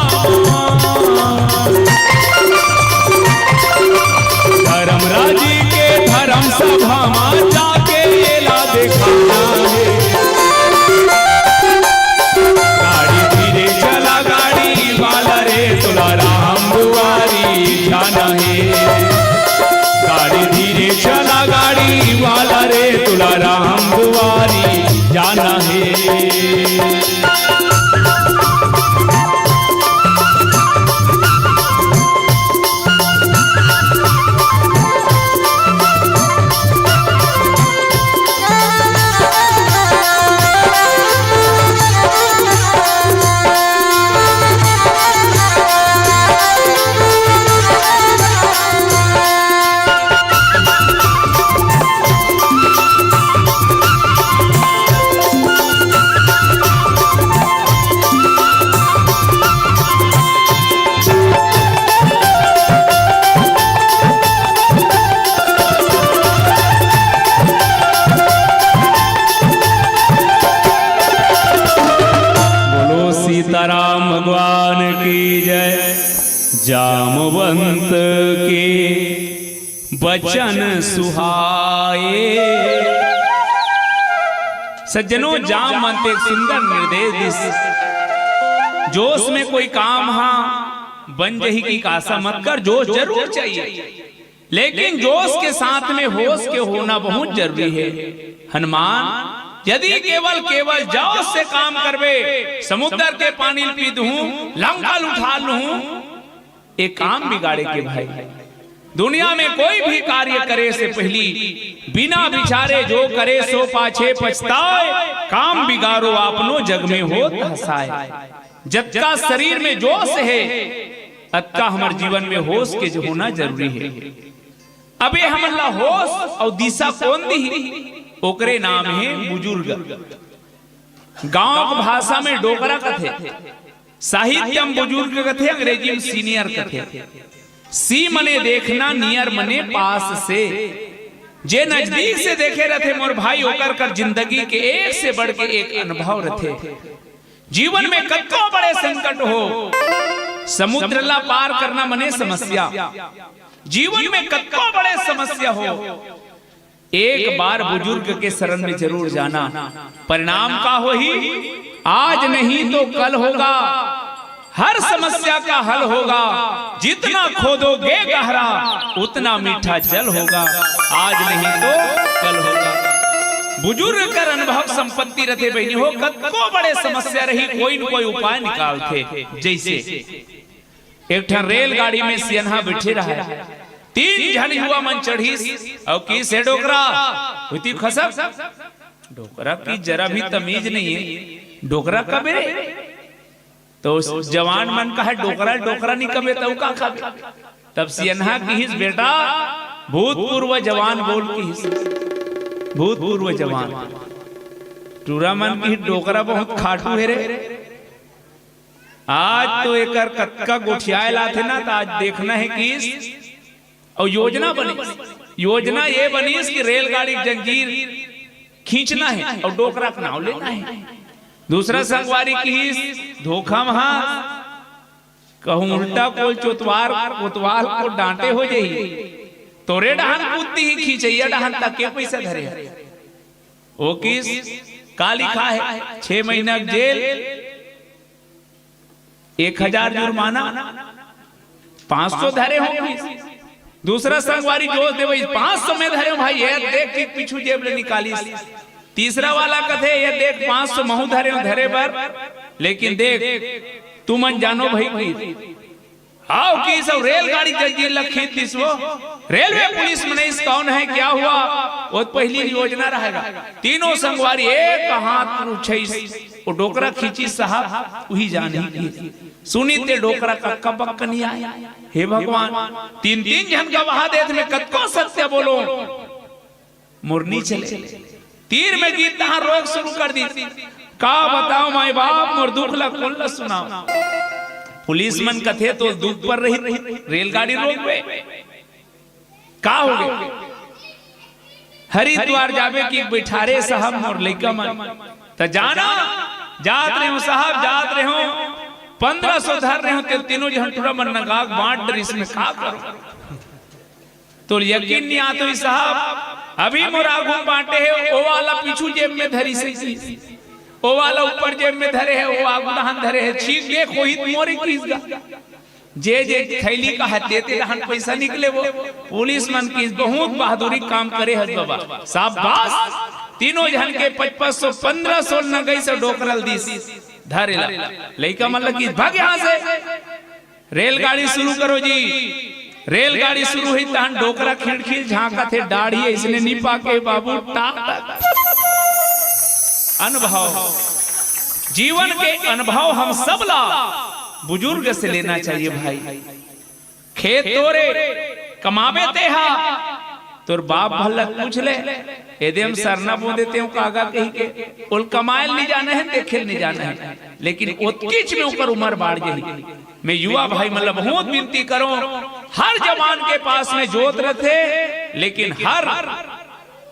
धर्मराज के धर्म सभा में जाके येला दिखाना है। गाड़ी धीरे चला गाड़ी वाला रे, तुला राम दुआरी जाना है। गाड़ी धीरे चला गाड़ी वाला रे, तुला राम दुआरी जाना है। सीताराम भगवान की जय। जामवंत के वचन सुहाए। सज्जनों, जामवंत एक सुंदर निर्देश, जोश में कोई काम हा बन जही की कासा मत कर, जोश जरूर चाहिए, लेकिन जोश के साथ में होश के होना बहुत जरूरी है। हनुमान यदि केवल केवल जोश से काम करवे, समुद्र के पानी पी दूं, लंका उठा लूं, एक काम बिगाड़े के भाई। दुनिया में कोई भी कार्य करे से पहली बिना विचारे जो करे सो पाछे पछताए, काम बिगाड़ो आपनो जग में हो हंसाए। जबका शरीर में जोश है, अतका हमारे जीवन में होश के जो होना जरूरी है। अबे हमला होश और दिशा कौन दी, ओकरे नाम है बुजुर्ग। गांव भाषा में डोकरा कथे, साहित्य में बुजुर्ग कथे, अंग्रेजी में सीनियर कथे। सी मने देखना, नियर मने पास से। जे नजदीक से देखे रहते मोर भाई, ओकर कर जिंदगी के एक से बढ़ के एक अनुभव रहते। जीवन में कत्तो बड़े संकट हो, समुद्र ला पार करना मने समस्या। जीवन में कत्तो बड़े समस्या हो, एक बार बुजुर्ग के शरण में जरूर जाना। परिणाम का हो ही आज नहीं तो कल होगा, हर समस्या का हल होगा। जितना खोदोगे गहरा उतना मीठा जल होगा, आज नहीं तो कल होगा। बुजुर्ग कर अनुभव संपत्ति रथे बहनी हो, कत्को बड़े समस्या रही कोई न कोई उपाय निकालते। जैसे एक ठन रेलगाड़ी में सियनहा बैठे रहा है, 3 जन युवा मन चढ़ी और की से डोकरा हुई खसक। डोकरा की जरा भी तमीज नहीं है, डोकरा कबे तो जवान मन का है डोकरा डोकरा नहीं कबे तो का खाबे। तब सियनहा की हिस बेटा भूतपूर्व जवान बोल की हिस, भूतपूर्व जवान टूरा मन की डोकरा बहुत खाटू है रे। आज तो एकर कत्का गोठियाए लाथे ना, तो आज देखना है कि और योजना बनी। योजना ये बनी कि रेलगाड़ी जंजीर खींचना है और डोकरा का नाव लेना है। दूसरा संगवारी की धोखा महा कहूं उल्टा कोल चोतवार कोतवाल को डांटे हो जाई, तोरे डहान कूदती ही खींचैया डहान तक के पैसा धरे। ओ किस का लिखा है 6 महीना जेल, 1000 जुर्माना, 500 धरे हो। दूसरा संगवारी जोश दे 500 में धरे भाई, ये देख के पीछू जेब ले निकाली। तीसरा वाला कथे ये देख 500 महू धरे पर, लेकिन देख तू मन जानो भाई आओ की सब रेलगाड़ी जंजीर लखीत दिसवो। रेलवे पुलिस में नहीं कौन है क्या हुआ वो पहली योजना रहेगा। तीनों संगवारी एक हाथ पूछे वो डोकरा खींची साहब वही जाने की सुनी ते डोकरा का कबक नहीं आया। हे भगवान 3 जन का वहा देश में कत्को सत्य बोलो मुरनी चले। तीर में गीत तहां रोक शुरू कर दी, का बताओ माई बाप मोर दुख ला सुनाओ। पुलिस मन कथे तो दुख पर रही रेलगाड़ी रोक पे का हो गए। हरिद्वार जावे की बैठारे साहब मोर लइका मन त जाना जात रहे हो साहब, जात रहे हो 1500 धर रहे हो ते तीनों जन टुरा मन नगाग बांट डर इसमें का करो। तो यकीन नहीं आतो साहब अभी मोरा आगू बांटे है, ओ वाला पीछू जेब में धरी से, ओ वाला ऊपर जेब में धरे है, वो आगू दहन धरे है। ठीक देखो ही मोरे कीसगा जे थैली का हाथ देते दहन पैसा निकले वो पुलिस मन की बहुत बहादुरी काम करे है बाबा। शाबाश तीनों जन के 5500 1500 नगई से डोकरल दी धरेला लइका मन लगी भाग यहां से। रेलगाड़ी शुरू करो जी। रेलगाड़ी शुरू हुई तहन डोकरा खिड़खिड़ झांका थे दाढ़ी इसने नहीं पाके बाबू टाक। अनुभव जीवन के अनुभव हम सब ला बुजुर्ग से लेना चाहिए भाई। खेत तोरे कमावे तेहा तोर बाप भल्ला पूछ ले यदि हम सरना बो देते हूं कागा कही के उल कमाएल नहीं जाना है देखे नहीं जाना है, लेकिन उत्कीच में ऊपर उम्र बढ़ गई। मैं युवा भाई मतलब बहुत विनती करो, हर जवान के पास में जोत रथे लेकिन हर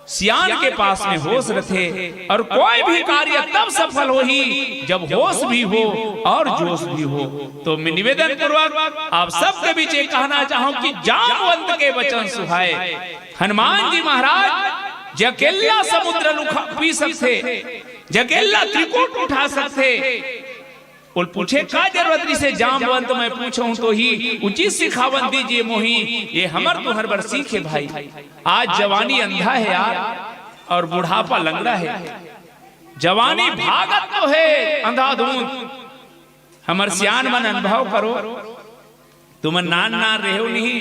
सियान के पास में होश रखे। और कोई भी कार्य तब सफल हो ही जब होश भी हो और जोश भी हो। तो मैं निवेदन पूर्वक आप सबके बीच कहना चाहूं कि जामवंत के वचन सुहाए। हनुमान जी महाराज जकेला समुद्र पी सकते, जकेला त्रिकूट उठा सकते। और पूछे का जरूरत से जामवंत मैं पूछूं तो ही उचित सिखावन दीजिए मोही, ये हमर तो हर बार सीखे भाई। आज जवानी अंधा है यार और बुढ़ापा लंगड़ा है। जवानी भागत तो है अंधाधुंध। हमर सियान मन अनुभव करो, तुम नान नान रहो नहीं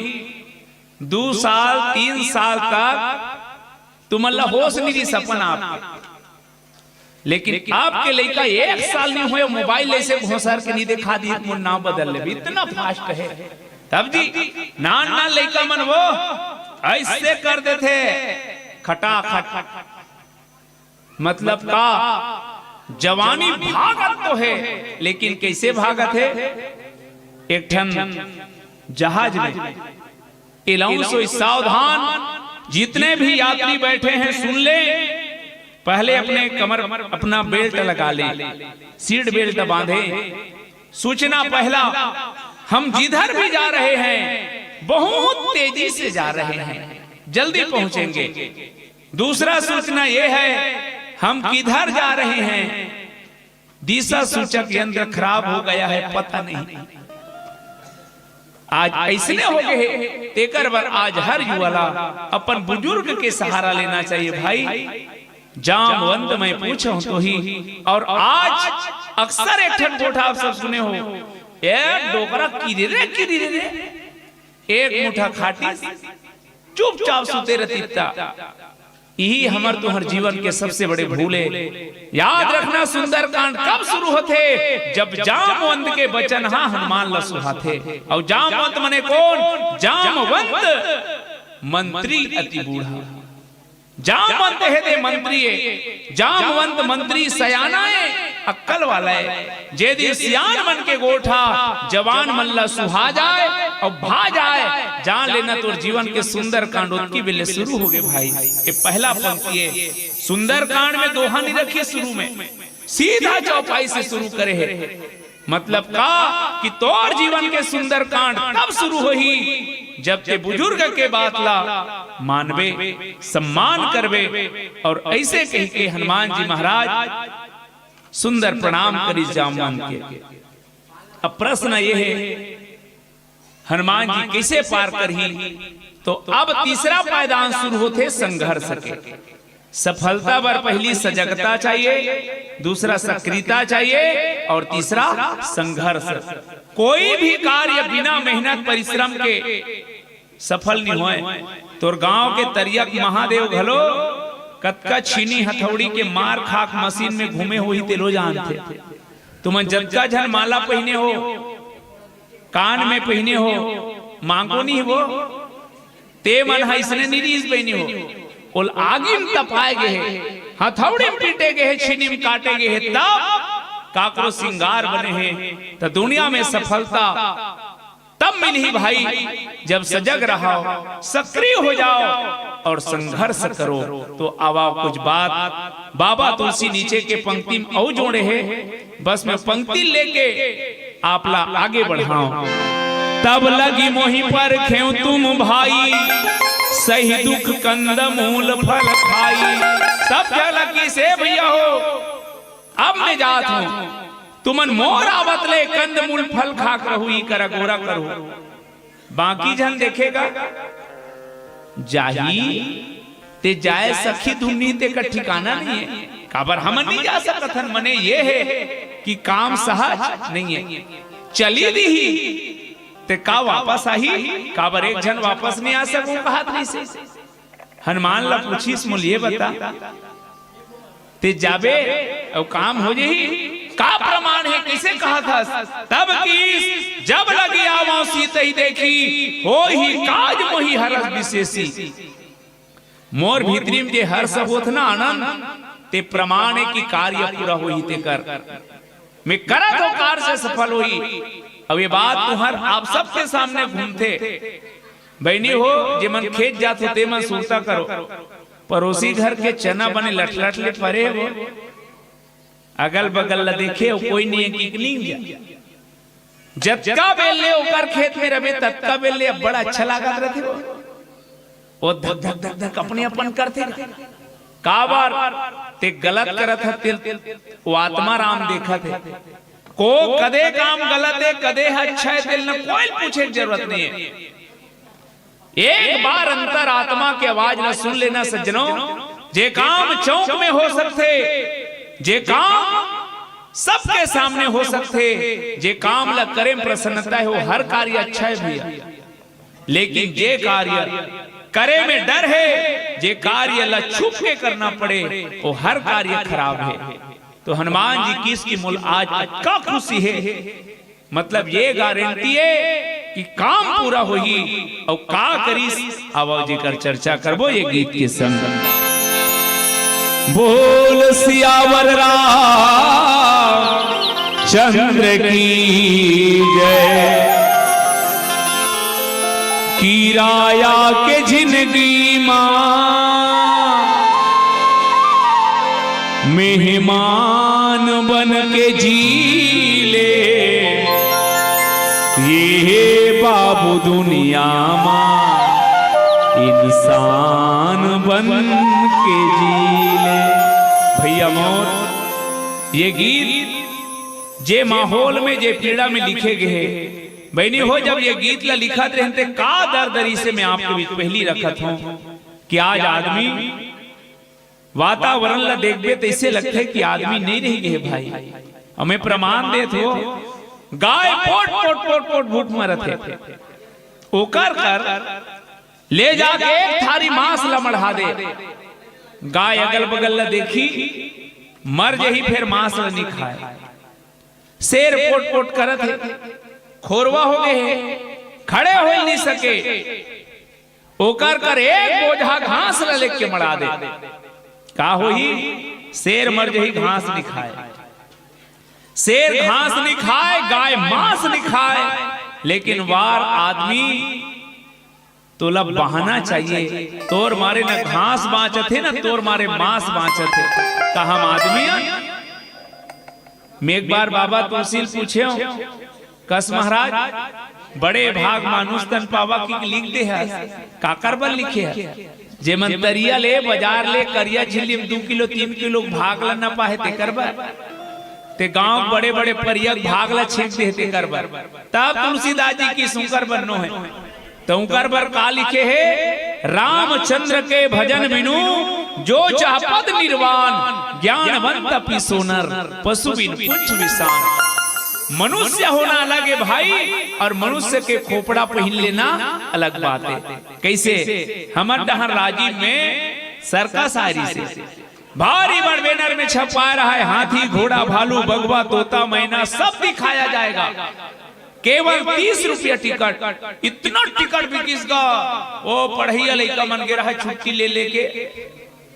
2 साल 3 साल तक तुम अल्लाह होश नहीं सपन आप, लेकिन आपके लड़का 1 साल नहीं हुए मोबाइल ऐसे घोसर के नहीं दिखा दी मुन नाम बदल ले इतना फास्ट है। तब जी नान नान लड़का मन वो ऐसे कर देते खटाखट। मतलब का जवानी भागत तो है लेकिन कैसे भागत है। एक ठन जहाज में एलाउंस सावधान जितने भी यात्री बैठे हैं सुन ले, पहले अपने कमर अपना बेल्ट लगा लें, सीट बेल्ट बांधे। सूचना पहला, हम जिधर भी जा रहे हैं बहुत तेजी से जा रहे हैं, जल्दी पहुंचेंगे। दूसरा सूचना यह है, हम किधर जा रहे हैं, दिशा सूचक यंत्र खराब हो गया है, पता नहीं। आज ऐसने हो गए तेकर बर आज हर युवाला अपन बुजुर्ग के सहारा लेना चाहिए। भाई जामवंत मैं पूछूं तो ही, और आज अक्सर एक ठन कोठा आप सब सुने हो, एक डोकरा किरी रे एक मुठा खाटी चुपचाप सुते रहता। यही हमार तुहर जीवन के सबसे बड़े भूले। याद रखना, सुंदरकांड कब शुरू होते, जब जामवंत के बचन हाँ हनुमान ला सुहाते। और जामवंत मने कौन, जामवंत मंत्री अति बूढ़ा। जामवंत है दे मंत्री, जामवंत मंत्री सयाना है, अक्कल वाला है। जेदी सियान मन के गोठा जवान मन ला सुहा जाए और भा जाए, जान लेना तो जीवन के सुंदर कांड उनकी बेले शुरू हो गए। भाई ये पहला पंक्ति है। सुंदर कांड में दोहा नहीं रखी, शुरू में सीधा चौपाई से शुरू करे है। मतलब का कि तोर जीवन के सुंदर कांड तब शुरू हो ही जब ते बुजुर्ग के बात ला मानवे, सम्मान करवे। और ऐसे कह के हनुमान जी महाराज सुंदर प्रणाम करी जामवंत के। अब प्रश्न ये है, हनुमान जी कैसे पार करही, तो अब तीसरा पायदान शुरू होते संघर्ष के। सफलता बर पहली सजगता चाहिए, दूसरा सक्रियता चाहिए, और तीसरा संघर्ष। कोई भी कार्य बिना मेहनत परिश्रम के सफल नहीं होए। तोर गांव के तरियक महादेव घलो कतका छीनी हथौड़ी के मार खाक मशीन में घूमे हुई तेलो जानते। तुम जगका झन माला पहने हो, कान में पहने हो, मांगो नहीं वो ते मन इसने निरीज पहने हो। और आगे में तपाए गए, हथौड़ी में पीटे गए, छीनी में काटे गए, तब काकरो सिंगार बने हैं। तो दुनिया में सफलता तब मिली भाई जब सजग रहो, सक्रिय हो जाओ और संघर्ष करो। तो आवा कुछ बात बाबा तुलसी नीचे के पंक्ति में और जोड़े हैं, बस मैं पंक्ति लेके आपला आगे बढ़ाऊं। तब लगी मोही पर खेऊ तुम भाई, सही दुख कंद मूल फल खाई। सब लगी से भैया हो, अब मैं जात हूं, तुमन मोर आवत ले कंद मूल फल खाक रहू, ई कर गोरा करो। बाकी जन देखेगा जाही ते जाए सखी धुनी ते का ठिकाना नहीं है। काबर हम नहीं जा सकत, मने ये है कि काम सहज नहीं है। चली दी ही ते का वापस आही, काबर एक जन वापस नहीं आ सकू कहत नहीं से। हनुमान ला पूछीस मोल ये बता, ते जाबे और काम हो जाही, का प्रमाण है, कैसे कहा था। तब की जब लगी आवो सीत ही देखी, हो ही काज मोही हरस विशेषी। मोर भीतरी में जे हर्ष होत ना आनंद, ते प्रमाण है कि कार्य पूरा होई ते कर मैं करत हो कार्य से सफल होई। अब ये बात तुहर आप सबके सामने घूमते बहनी हो, जे मन खेत जात होते मन सुनता करो। पड़ोसी घर के चना बने लट लट ले परे हो, अगल बगल ला देखे कोई नहीं है कि नहीं जा। जतका बेल ले ओकर खेत में रहे, ततका बेल ले बड़ा अच्छा लागत रहते वो धक धक धक धक अपने अपन करते। काबर ते गलत करत है, वो आत्मा राम देखा थे को कदे काम गलत है कदे अच्छा है, दिल न कोई पूछे की जरूरत नहीं है। एक बार अंतर आत्मा की आवाज न सुन लेना सज्जनों, जे काम चौक में हो सकते, जे काम सबके सामने हो सकते, जे काम ला करे प्रसन्नता है, वो हर कार्य अच्छा है भैया। लेकिन जे कार्य करे में डर है, जे कार्य ला छुप के करना पड़े, वो हर कार्य खराब है। तो हनुमान जी की इसकी मूल आज का खुशी है, मतलब ये गारंटी है कि काम पूरा होगी। और का करीस आवाज जी कर चर्चा करबो ये गीत के संग। बोल सियावर चंद्र की जय, की राया के जिंदगी मां मेहमान बन के जी ले ये बाबू दुनिया मां इंसान बन के जी ले। भैया मोर ये गीत जे माहौल में जे पीड़ा में लिखे गए बहनी हो, जब ये गीत ला लिखत रहते का दरदरी से मैं आपके बीच पहली रखत हूं कि आज आदमी वातावरण ला देखबे तो ऐसे लगता है कि आदमी नहीं रह गए भाई। हमें प्रमाण देत हो गाय पोट पोट पोट पोट भूख मरत है, ओकर कर ले जाके एक थारी मांस ला मढ़ा दे, गाय अगल बगल ला देखी मर जही फिर मांस ला नहीं खाए। शेर पोट पोट करत है, खोरवा हो गए खड़े हो नहीं सके, ओकर कर एक बोझा घास ला लेके मढ़ा दे, का होही शेर मर जही घास नहीं खाए। शेर घास नहीं खाए, गाय मांस नहीं खाए, लेकिन वार आदमी तोला बहाना चाहिए, तोर मारे न घास बाँचत है न तोर मारे मांस बाँचत है। का हम आदमी में एक बार बाबा तुलसील पूछे कस महाराज बड़े भाग मानुष तन पावा की लिख दे है, काकर बल लिखे है जे मन तरिया ले बाजार ले करिया झिल्ली 2 किलो 3 किलो भाग ला ना पाए ते करबर, ते गांव बड़े बड़े परियक भाग ला छेक दे ते करबर। तब तुलसीदास जी की सुकर बनो है तो उकर बर का लिखे है रामचंद्र के भजन बिनु जो चाहपद निर्वाण ज्ञानवंत पी सोनर पशु बिन कुछ विसान। मनुष्य होना अलग है भाई और मनुष्य के खोपड़ा पहन लेना अलग बात है। कैसे हमर डहर राजीव में सर्कस आरी से भारी बड़ बैनर में छपा रहा है हाथी घोड़ा भालू बगवा तोता मैना सब दिखाया जाएगा, केवल 30 रुपया टिकट। इतना टिकट भी किसका वो पढ़िया लड़का मन गे रहा है छुट्टी ले लेके,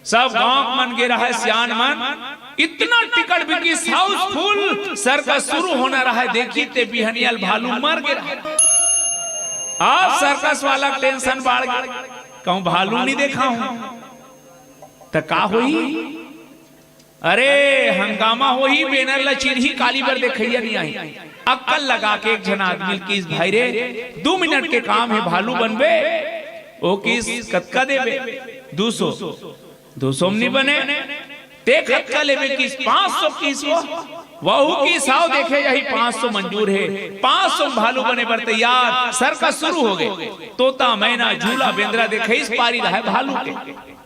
सब गांव मन गे रहा है सियान मन, इतना टिकट भी हाउसफुल सर्कस शुरू होना रहा है। देखी ते बिहनियल भालू मर गे रहा, आप सर्कस वाला टेंशन बढ़ गया, कहूं भालू नहीं देखा हूं तो का होई, अरे हंगामा होई, बैनर ला चिरही काली बर देखैया नहीं आई। अक्कल लगा के एक जन आदमी किस भाई रे 2 मिनट के काम है भालू बनबे, ओ किस कतका देबे 200 नहीं बने ते कतका लेबे किस 500 किस वहू की 100 देखे यही 500 मंजूर है, 500 भालू बने पर तैयार। सर्कस शुरू हो गए, तोता मैना झूला बेंद्रा देखे इस पारी रहा है भालू के।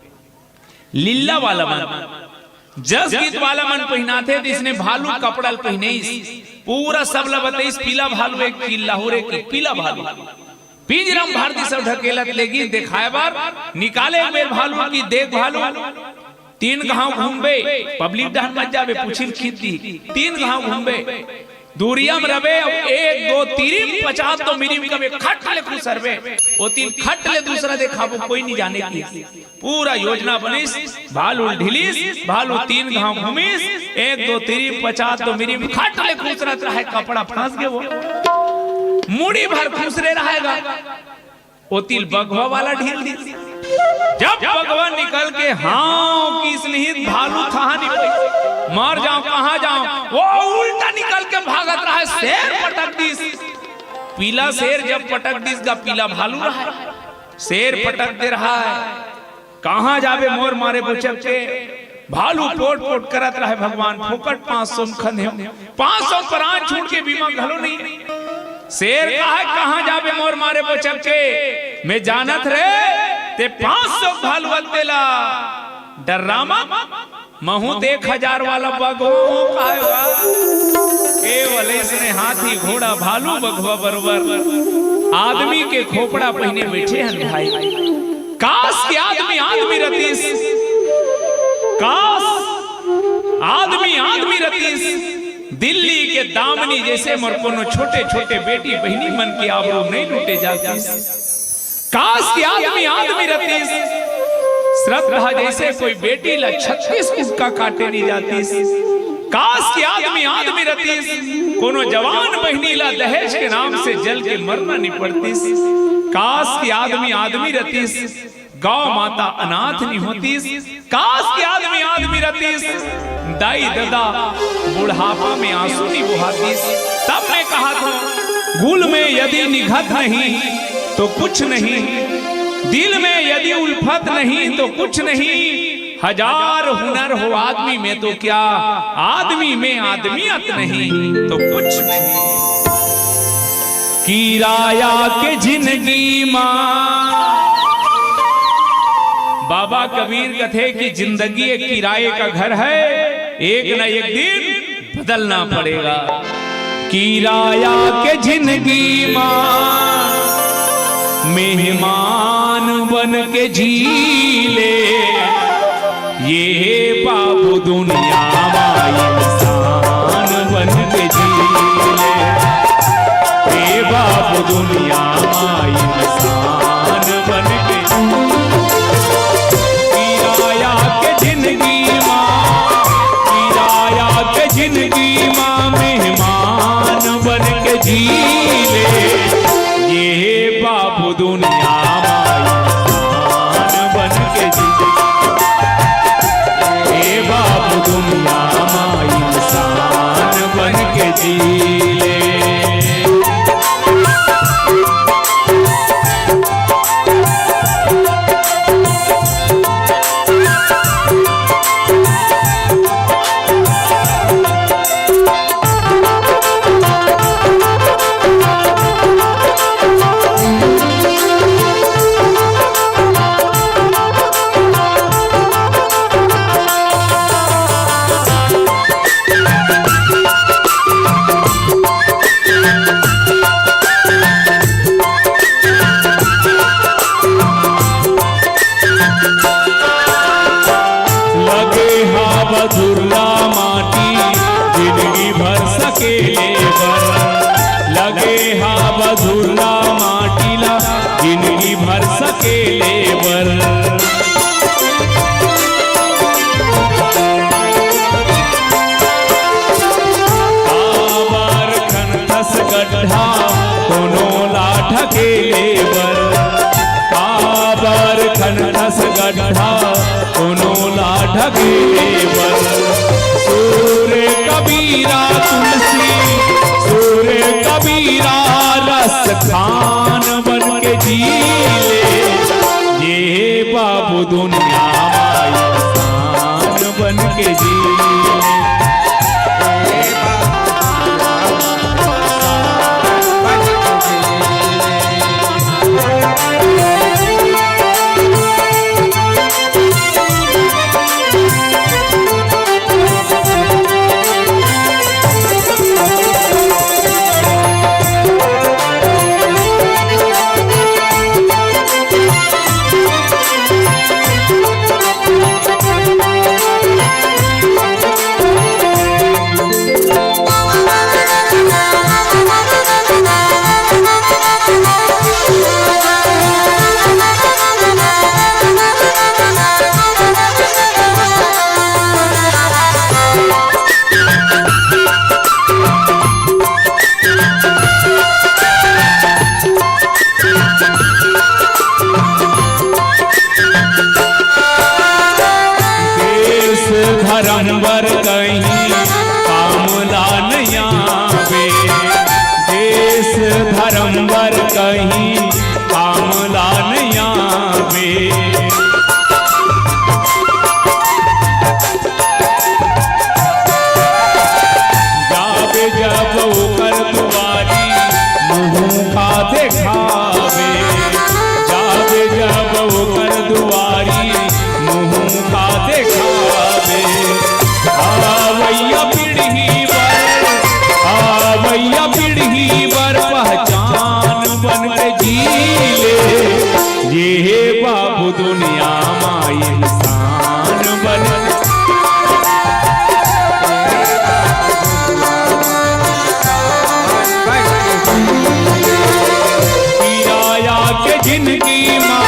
लीला वाला मन जस गीत वाला मन पहनाते जिसने भालू कपड़ा पहने पूरा सब ला बताइस पीला भालू एक की लाहौरे की पीला भालू पिंजरम भारती सब ढकेलत लेगी दिखाए बार निकाले मेरे भालू की देख भालू 3 गांव घूमबे पब्लिक डहन मत जाबे पूछिल खींची 3 गांव घूमबे दूरिया में रबे 1 2 3 50 तो मिनिमम कबे खट ले खुसरबे वो 3 खट ले दूसरा देखाबो कोई नहीं जाने की पूरा योजना बनिस भालू ढिलिस भालू 3 गांव घूमिस 1 2 3 50 तो मिनिमम खट ले खुसरत रहे कपड़ा फंस गए वो मुड़ी भर खुसरे रहेगा वो तिल बगवा वाला ढील दी जब भगवान निकल के हाँ किस निहित भालू था नहीं मार जाओ कहाँ जाओ वो उल्टा निकल के भागत रहा है शेर पटक दिस पीला शेर जब पटक दिस का पीला भालू रहा है शेर पटक दे रहा है कहाँ जावे मोर मारे बुचक के भालू पोट पोट करत रहा है भगवान फोकट 500 खन 500 प्राण छूट के बीमा घलो नहीं शेर कहाँ जावे मोर मारे बुचक के मैं जानत रे ते 500 भालू देला डरामा महू 1000 वाला बगो केवल इसने हाथी घोड़ा भालू बगवा बरोबर आदमी के खोपड़ा पहने बैठे हैं भाई काश के आदमी रतीस काश आदमी रतीस दिल्ली के दामनी जैसे मोर कोनो छोटे छोटे बेटी बहनी मन की आबरू नहीं लूटे जाती काश के आदमी रतीस श्रद्धा जैसे कोई बेटी ला 36 कुस्का काटे नहीं जाती काश के आदमी रतीस कोनो जवान बहनी ला दहेज के नाम से जल के मरना नहीं पड़ती काश के आदमी रतीस गौ माता अनाथ नहीं होतीस, काश के आदमी आदमी रहतीस, दाई दादा बुढ़ापा में आंसू नहीं बुहातीस। तब ने कहा था गुल में यदि निघत नहीं तो कुछ नहीं, दिल में यदि उल्फत नहीं तो कुछ नहीं, हजार हुनर हो आदमी में तो क्या, आदमी में आदमियत नहीं तो कुछ नहीं। किराया के जिंदगी मां, बाबा कबीर कथे कि जिंदगी एक किराए का घर है, एक न एक दिन बदलना पड़ेगा। किराया के जिंदगी मां मेहमान बन के जी ले, ये बाबू दुनिया में इंसान बन के जी ले, ये बाबू दुनिया में इंसान बन के। किराया के जिंदगी मां, किराया के जिंदगी मां मेहमान बन के जी ले, ये बाबू दुनिया में इंसान बन के जी, ये बाबू दुनिया में इंसान बन के जी ले। बधुरला माटी जिंदगी भर सकेले बर, लगे हा बधुरला माटी ला जिंदगी भर सकेले बर। आबर खनथस गड्ढा कोनो लाठ केले बर, आबर खनथस गड्ढा कोनो लाठ केले बर। सूर्य कबीरा तुलसी, सूर्य कबीरा रस खान बन के जी ले, ये बाबू दुनिया में इंसान बन के जी ले। धर्मवर कहीं कामला नहीं आवे, देश धर्मवर कहीं कामला नहीं आवे। जावे जब ओकर दुआरी मुँह का देखावे, जावे जब ओकर दुआरी मुँह का देखावे। आवैया पीढ़ी बर, आवैया पीढ़ी बर पहचान बन के जी ले, ये बाबू दुनिया में इंसान बन। किराया के जिंदगी मां,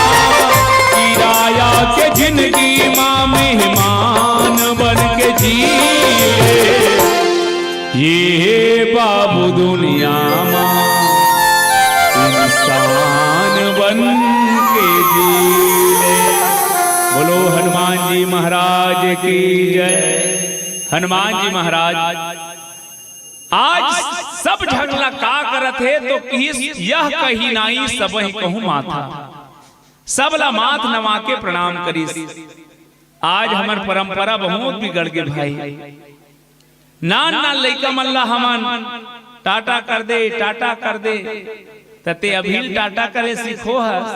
किराया के जिंदगी मां मेहमान बन के जी ले, ये बाबू दुनिया में इंसान बन के जी ले। जी महाराज की जय। हनुमान जी महाराज आज सब झगला का करत है तो किस यह कही नाई सब ही कहूं माथा, सबला माथ नवा के प्रणाम करीस। आज हमार परंपरा बहुत बिगड़ गए भाई। नान नान लइका मल्ला हमन टाटा कर दे टाटा कर दे, तते अभी टाटा करे सीखो हस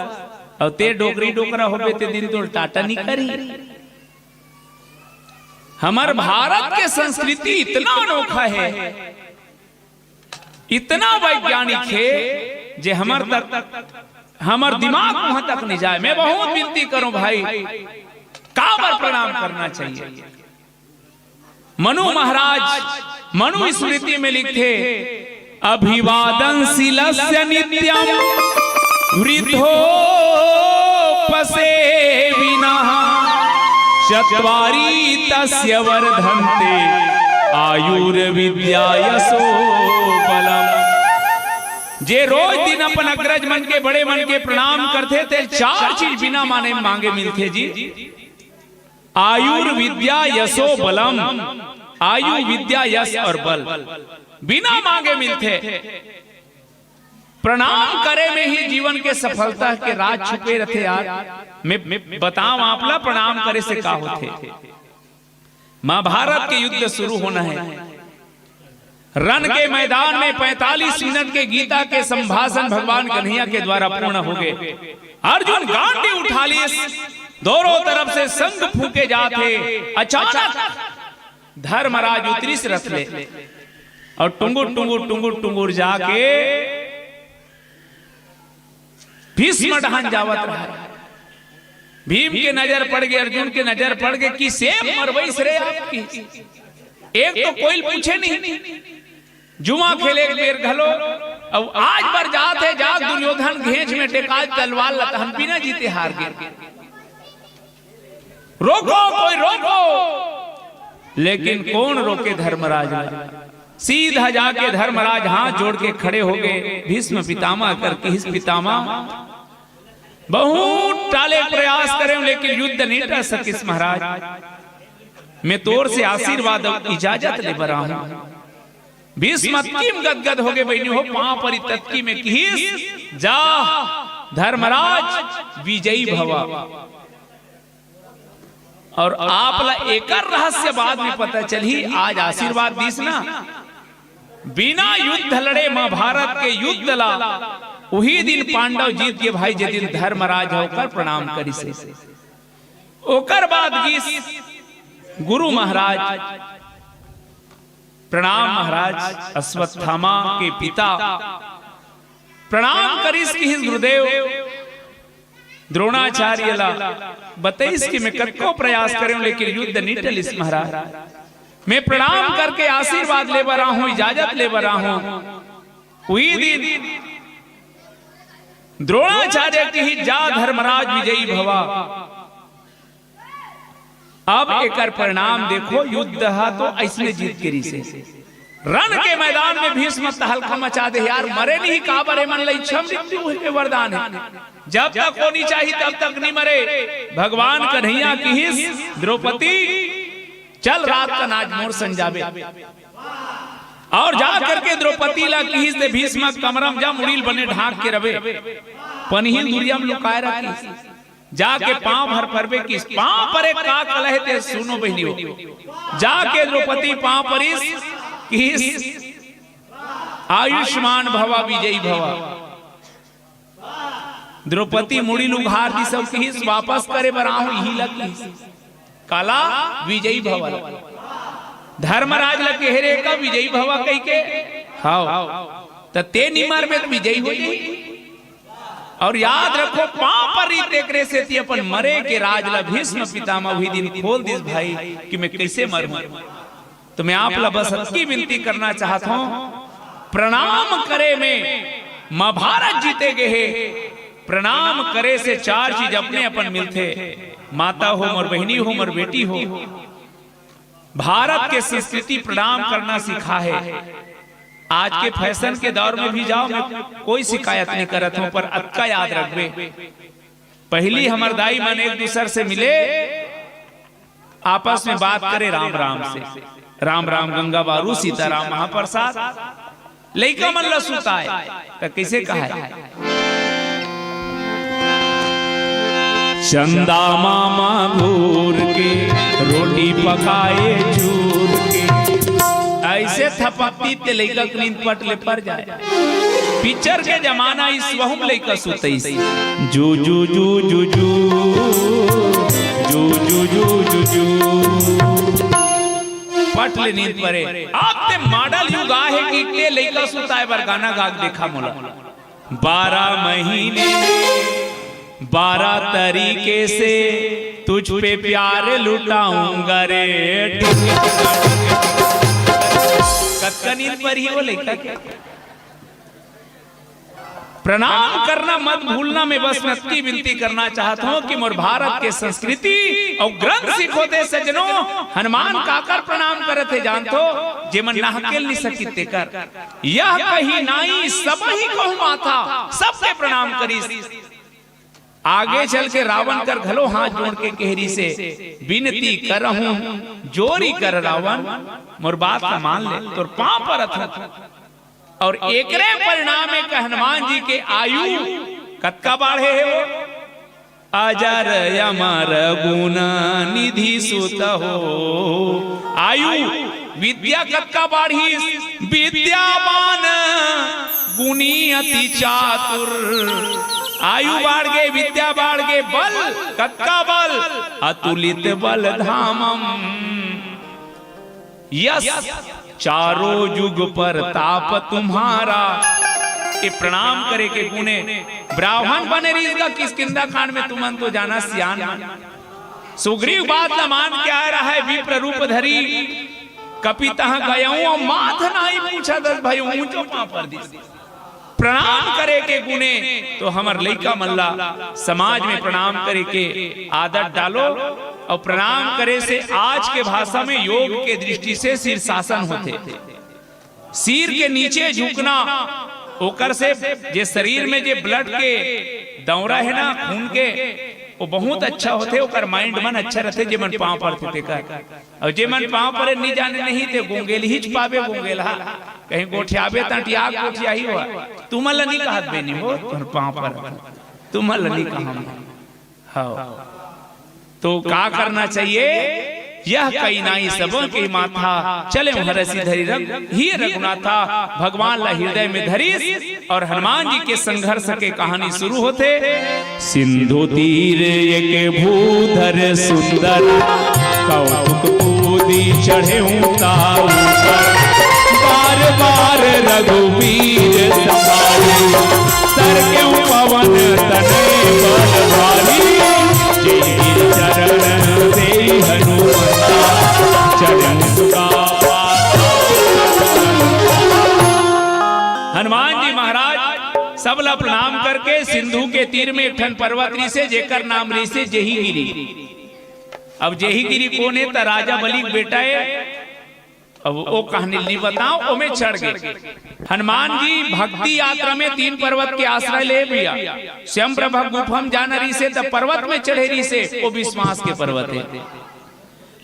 और ते डोकरी डोकरा होबे ते दिन तो टाटा नहीं करी। हमार भारत के संस्कृति इतना अनोखा है, इतना वैज्ञानिक है जे हमार दिमाग वहां तक नहीं जाए। मैं बहुत विनती करूं भाई, काबर प्रणाम करना चाहिए। मनु महाराज मनु स्मृति में लिखते अभिवादन शीलस्य नित्यम वृद्धो पसे विना चत्वारि तस्य वर्धन्ते आयुर्विद्या यशो बलम। जे रोज दिन अपन अग्रज मन के बड़े मन के प्रणाम करते थे, चार चीज बिना माने मांगे मिलते जी। आयुर्विद्या यशो बलम, आयु विद्या यश और बल बिना मांगे मिलते। प्रणाम करे में ही जीवन के सफलता के राज छुपे रहते। यार मैं बताऊं आपला प्रणाम करे से का होते। महाभारत के युद्ध शुरू होना है, रण के मैदान में 45 मिनट के गीता के संभाषण भगवान कन्हैया के द्वारा पूर्ण हो गए। अर्जुन गांडी उठा लिए, दोनों तरफ से संग फूके जाते। अचानक धर्मराज उतरी से रथ ले और टुंगुर टुंगुर टुंगुर टुंगुर जाके भीष्म ढहान जावत रहा। भीम के नजर पड़ गई, अर्जुन के नजर पड़ गई कि सेम मरवई से आपकी। एक तो कोई पूछे नहीं, जुआ खेले बेर घलो अब आज बर जाते जाग दुर्योधन घेंच में टेका तलवार लता, हम बिना जीते हार गए। रोको कोई रोको, लेकिन कौन रोके धर्मराज। सीधा जाके धर्मराज हाथ जोड़ के खड़े हो गए। भीष्म पितामह करके इस पितामह बहुत टाले प्रयास करें लेकिन युद्ध नहीं कर सके। महाराज मैं तोर से आशीर्वाद इजाजत ले बरा हूं। भीष्म गदगद हो गए, बहनी हो पांव पर तत्की में किस जा धर्मराज विजयी भवा। और आपला एकर रहस्य बाद में पता चली। आज आशीर्वाद दीस ना, बिना युद्ध लड़े महाभारत के युद्ध ला वही दिन पांडव जीत के भाई। जे दिन धर्मराज होकर प्रणाम करी से ओकर बाद गुरु महाराज प्रणाम। महाराज अश्वत्थामा के पिता प्रणाम करिस कि गुरुदेव द्रोणाचार्य ला बताइस कि मैं कत्को प्रयास करूं लेकिन युद्ध नहीं टलिस। महाराज मैं प्रणाम करके आशीर्वाद ले बरा हूं, इजाजत ले बरा हूं। वही दिन द्रोणाचार्य की ही जा धर्मराज विजयी भवा। अब एकर परिणाम देखो, युद्ध हा तो ऐसने जीत के से रण के मैदान में भीष्म तहलका मचा दे। यार मरे नहीं का बरे मन लई इच्छा मृत्यु के वरदान है। जब तक होनी चाहिए तब तक नहीं मरे। भगवान कन्हैया की ही द्रौपदी चल रात का नाज मोर संजाबे और जा करके द्रौपदी ला की दे भीष्म कमरम जा मुड़ील बने ढाक के रवे पनहीन दुरिया में लुकाए रखी। जाके पांव भर परबे किस पांव पर एक का कलह ते सुनो बहनियों। जाके द्रौपदी पांव परिस किस आयुष्मान भवा विजयी भवा। द्रौपदी मुड़ी लुघार दी सब किस वापस करे बराहु ही लगी काला विजयी भवा। धर्मराज लगे हेरे का विजयी भवा कह के हाँ ते निमर में विजयी हो जाए। और याद रखो पांव पर ही टेकरे से थी अपन मरे के राजला भीष्म पितामह वही दिन खोल दिस भाई कि मैं कैसे मरूं। तो मैं आप ला बस की विनती करना चाहता हूं, प्रणाम करे में महाभारत जीते गए। प्रणाम करे से चार चीज अपने अपन मिलते, माता हो मोर बहनी हो मोर बेटी हो। भारत के संस्कृति प्रणाम करना सिखा है। आज के फैशन के दौर में भी जाओ, मैं कोई शिकायत नहीं करत हूं, पर अक्का याद रखबे। पहली हमर दाई मन एक दूसर से मिले आपस में बात करे राम राम से, राम राम गंगा बारू सीताराम महाप्रसाद। लइका मन ल सुताए तो कैसे कहा है, चंदा मामा घूर के रोटी पकाए चूर के, ऐसे थपकती ते लइका के नींद पट ले पर जाए। पिक्चर के जमाना इस वहुम लइका सुतई जू जू जू जू जू जू जू जू जू जू पट ले नींद परे। अब ते मॉडल युग आहे कि ते लइका सुताए बर गाना गा के देखा मोला। 12 महीने 12 तरीके से तुझ पे प्यार लुटाऊंगा रे। कत्का नींद पर ही वो लइका क्या। प्रणाम करना मत भूलना। मैं बस नक्की विनती करना चाहता हूँ कि मोर भारत के संस्कृति और ग्रंथ सिखो दे सजनो। हनुमान काकर प्रणाम करत है जानतो, जे मन नहकेल नहीं सकिते कर। यह कही नाई सब ही कहूँ माथा, सबके प्रणाम करी। आगे चल के रावण कर घलो हाथ जोड़ के कहरी से विनती कर हूँ, जोरी कर रावण मोर बात का मान ले, तोर पांव पर और एकरे परिणाम एक हनुमान जी के आयु कत्का बाढ़े है वो। अजर अमर गुण निधि सुत हो, आयु विद्या कत्का बाढ़ी, विद्यावान गुणी अति चातुर। आयु बाढ़ गए, विद्या बाढ़ गए, बल कत्का बल अतुलित बल धामम। यस चारों युग पर ताप तुम्हारा। ये प्रणाम करे के गुने ब्राह्मण बने रही का किष्किंधा कांड में तुमन तो जाना सियान। सुग्रीव बात न मान के आ रहा है, विप्र रूप धरी कपिता गयऊ माथ नहीं पूछा 10 भाई ऊंचो पांव पर दी। प्रणाम करे के गुने तो हमर लइका मल्ला समाज में प्रणाम करे के आदत डालो। और प्रणाम करे से आज के भाषा में योग के दृष्टि से शीर्षासन होते। सिर के नीचे झुकना ओकर से जे शरीर में जे ब्लड के दौरा है ना, खून के, वो बहुत अच्छा होते। ओकर माइंड मन अच्छा रहते। जे मन पांव पर थे कर और जे मन पांव पर नहीं जाने नहीं थे गोंगेल ही छुपावे गोंगेल हा कहीं गोठियाबे तटिया गोठिया ही हुआ। तुमल नहीं कहत बेनी हो तुम पांव पर, तुमल नहीं कहा। हाँ तो क्या करना चाहिए, यह कई नाई सबों के माथा चले हरसी धरी रग ही रघुनाथा। भगवान ला हृदय में धरी और हनुमान जी के संघर्ष के कहानी शुरू होते। सिंधु तीर एक भूधर सुंदर, कौतुक कूदी चढ़े उतार बार बार रघुवीर सवारी। सर के पवन तने बल भारी, चरण दे हनुमंता चरण हनुमान जी महाराज सबला प्रणाम करके सिंधु के तीर में एक ठन पर्वत से जेकर नाम री से जेही गिरी। अब जेही गिरी कौन है, तो राजा बलि बेटा है। अब वो कहानी नहीं बताओ, वो में चढ़ गए। हनुमान जी भक्ति यात्रा में 3 पर्वत के आश्रय ले भैया। स्वयं प्रभा गुफम जान रही से तब पर्वत में चढ़े रही से, वो विश्वास के पर्वत है।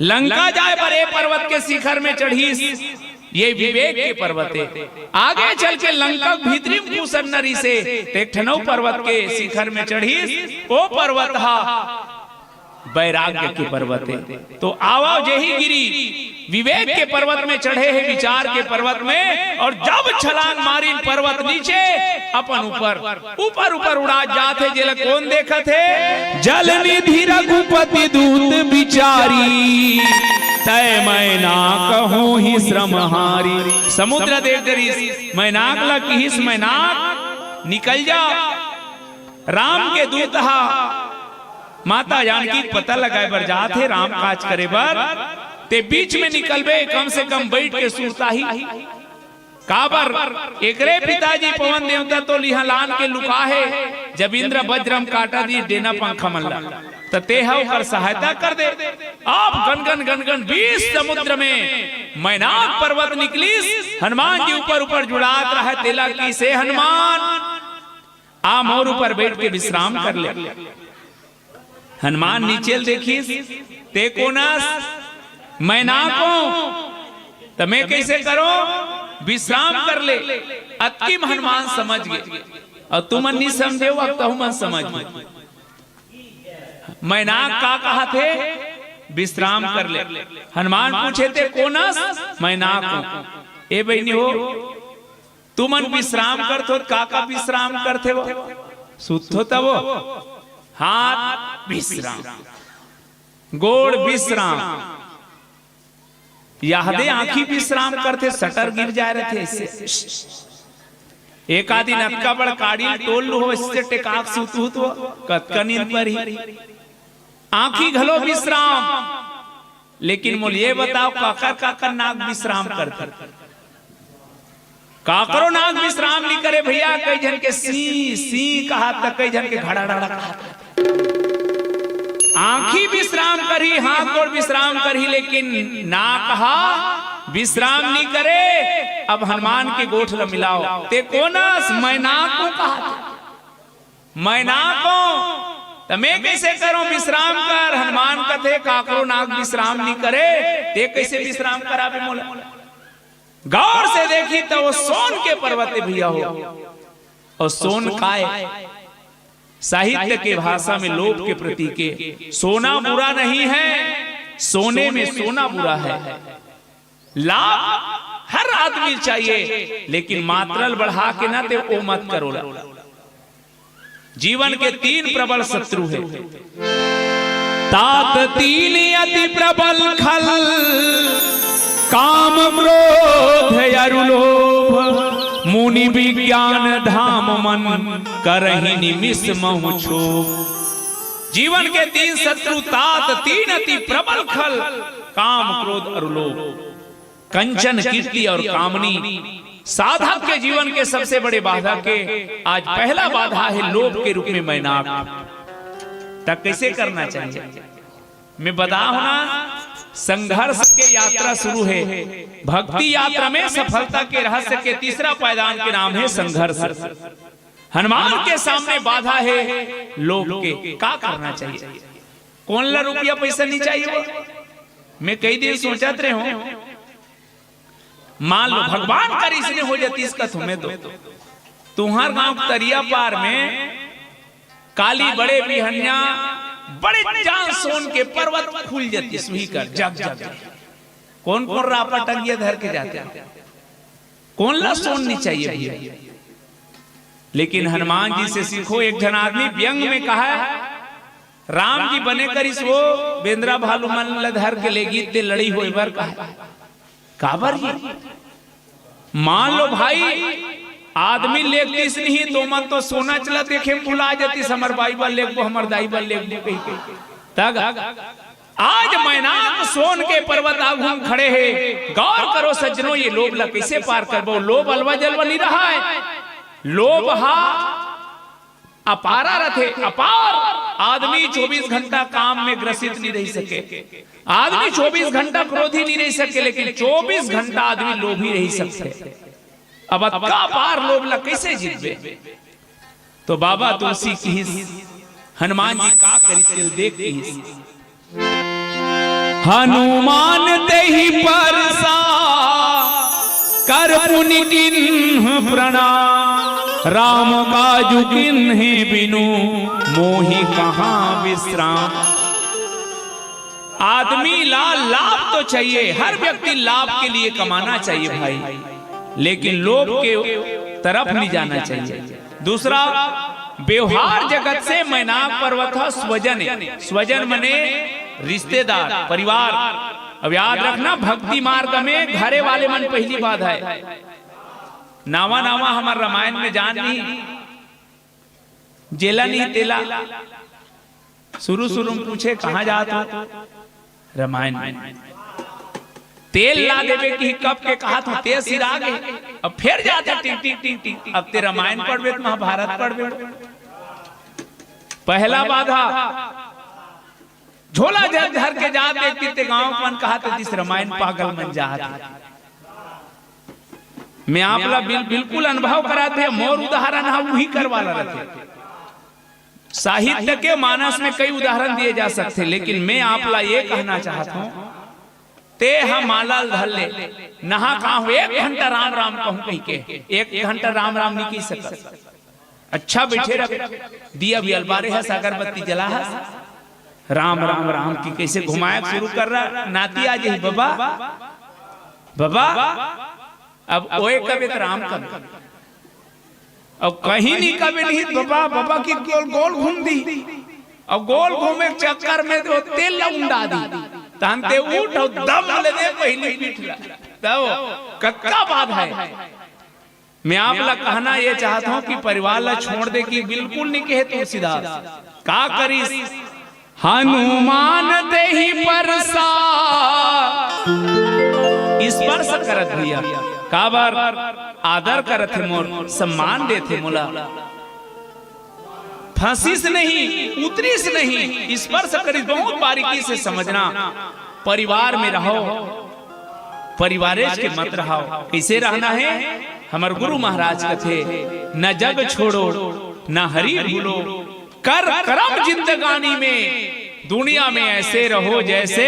लंका जाए पर एक पर्वत के शिखर में चढ़ी, ये विवेक के पर्वत है। आगे चल के लंका भीतरी पूसन नरी से एक ठनौ पर्वत के शिखर में चढ़ी, वो पर्वत हा वैराग्य के पर्वत है। तो आवाज यही गिरी विवेक के पर्वत में चढ़े हैं, विचार के पर्वत में। और जब छलांग मारी पर्वत नीचे अपन ऊपर ऊपर उड़ा जाते। जेल कौन देखा थे, जल निधि रघुपति दूत बिचारी, तय मैना कहूँ ही श्रमहारी। समुद्र देव दरी मैनाक ला किहिस, मैनाक निकल जा। राम के दूत हा माता जानकी पता लगाए बर जाते राम काज करे बर, ते बीच में निकलबे कम से कम बैठ के सुरता ही काबर। एकरे पिताजी पवन देवता तो लिहालान के लुका है। जब इंद्र वज्रम काटा दी डेना पंखा मल्ला, तो तेहा ओकर सहायता कर दे। आप गनगन गनगन 20 समुद्र में मैनाक पर्वत निकली। हनुमान जी ऊपर ऊपर जुड़ात रहा तेला की से, हनुमान आम और ऊपर बैठ के विश्राम कर ले। हनुमान नीचे देखिस ते कोनस मैं ना को तो मैं कैसे करो विश्राम कर ले। अतिम हनुमान समझ गए और तुम नहीं समझे अब तो मन समझ गए। मैनाक का कहा थे विश्राम कर ले। हनुमान पूछे थे कोनस मैनाक को ए बहनी हो तुमन विश्राम करते हो काका विश्राम करते हो सुतो तब हाथ विश्राम गोड़ विश्राम यादे आंखी विश्राम करते सटर गिर जा रहे थे इससे। एक आदि नक्का बड़ काड़ी टोल हो इससे टेकाक सुतू तो कतका नींद पर ही आंखी घलो विश्राम। लेकिन मोल ये बताओ काकर काकर नाग विश्राम करते काकरो नाग विश्राम नहीं करे भैया। कई जन के सी सी कहा था कई जन के घड़ा घड़ा कहा था। आंखी विश्राम करी हाथ गोड़ विश्राम करी लेकिन ना कहा विश्राम नहीं करे। अब हनुमान के गोठ ल मिलाओ ते कोनस मैनाक को कहा था मैनाक को तो मैं कैसे करूं विश्राम कर। हनुमान कथे काकरो नाग विश्राम नहीं करे ते कैसे विश्राम करावे मोला। गौर से देखी तो वो सोन के पर्वत भैया हो और सोन काय साहित्य के भाषा में लोभ के प्रतीक के सोना बुरा नहीं है सोने में सोना बुरा है। लाभ हर आदमी चाहिए लेकिन मात्रल बढ़ा के ना ते वो मत करो। जीवन के 3 प्रबल शत्रु है तात 3 अति प्रबल खल काम क्रोध अरु लोभ मुनि विज्ञान धाम मन करहि निमिष महु क्षोभ। जीवन के 3 शत्रु तात 3 अति प्रबल खल काम क्रोध और लोभ कंचन कीर्ति और कामनी। साधक के जीवन के सबसे बड़े बाधा के आज पहला बाधा है लोभ के रूप में मैनाक। तब कैसे करना चाहिए मैं बताऊं ना। संघर्ष के यात्रा शुरू है। भक्ति यात्रा में सफलता के रहस्य के तीसरा पायदान के नाम है संघर्ष। हनुमान के सामने बाधा है लोभ के क्या करना चाहिए। कौन ला रुपया पैसा नहीं चाहिए मैं कई दिन सोचत रहे हूं। मान लो भगवान का इसने हो जाती इसका तुम्हें तो तुम्हार गांव तरिया पार में काली बड़े बिहनिया बड़े जान सोन के पर्वत खुल जाती सुही कर जग जग। कौन कौन रापा टंगिया धर के जाते कौन ला सोन नहीं चाहिए भैया। लेकिन हनुमान जी से सीखो। एक जन आदमी व्यंग में कहा है राम जी बने कर इस वो बेंद्रा भालू मन धर के ले गीत दे लड़ी हो बार कहा काबर मान लो भाई आदमी लेखतीस नहीं तो मन तो सोना चला देखे भुला जाती हमर बाइबल लेख वो हमर दाइबल लेख वो कही तग आज मैनाक सोन के पर्वत आगुम खड़े हैं। गौर करो सज्जनों ये लोभ ला कैसे पार करबो। लोभ अलवा जलवा नहीं रहा है। लोभ हा अपारा रथे अपार। आदमी 24 घंटा काम में ग्रसित नहीं रह सके। आदमी 24 घंटा क्रोधी नहीं रह सके लेकिन 24 घंटा आदमी लोभी रह सकते। अब का पार लोभ ला कैसे जीतबे। तो बाबा तुलसी की हनुमान जी का करी देख हनुमान ते ही परसा कर पुनि किन्ह प्रणाम राम काजु किन्हे बिनु मोहि कहाँ विश्राम। आदमी लाभ तो चाहिए। हर व्यक्ति लाभ के लिए कमाना चाहिए भाई लेकिन लोभ के तरफ नहीं जाना चाहिए। दूसरा व्यवहार जगत से मैनाक पर्वत है स्वजन। स्वजन मने रिश्तेदार परिवार। अब याद रखना भक्ति मार्ग में घरे वाले मन पहली बात है। नावा नावा हमारे रामायण में जान नहीं जेला नहीं तेला। शुरू में पूछे कहाँ जाता रामायण में तेल ला देवे की कब के कहा तो तेल सिरा गए। अब फिर जाते टिक टिक टिक टिक। अब ते रामायण पढ़बे महाभारत पढ़बे। पहला बाधा झोला जल धर के जा देखती ते गांव मन कहा तो जिस रामायण पागल मन जात। मैं आपला बिल्कुल अनुभव कराते मोर उदाहरण हा वही करवाला रहते। साहित्य के मानस में कई उदाहरण दिए जा सकते, लेकिन मैं आपला ये कहना चाहता हूँ, ते हम माला धर ले नहा कहा 1 घंटा राम राम कहूँ कहीं के 1 घंटा राम राम नहीं कह सकता। अच्छा बैठे रख दिया भी अलबारे है, अगरबत्ती जला है, राम राम राम की कैसे घुमाया शुरू कर रहा, नाती आज ही बाबा बाबा अब ओए कभी तो राम कब, अब कहीं नहीं कभी नहीं बाबा बाबा की गोल गोल घूम दी, अब गोल घूमे चक्कर में तो तेल उंडा दी, तानते उठ और दम ले दे पहली पीठ तब कक्का बात है। मैं आप ला कहना ये चाहता हूँ कि परिवार ला छोड़ दे कि बिल्कुल नहीं कहे तुलसीदास का करी हनुमान दे ही परसा स्पर्श करत भैया काबर आदर करत थे मोर सम्मान देते मोला, फंसीस नहीं उतरीस नहीं स्पर्श करी, बहुत बारीकी से समझना। परिवार में रहो, परिवारेश के मत रहो। कैसे रहना है? हमारे गुरु महाराज कथे न जग छोड़ो न हरि भूलो, कर करम जिंदगानी में दुनिया में ऐसे रहो जैसे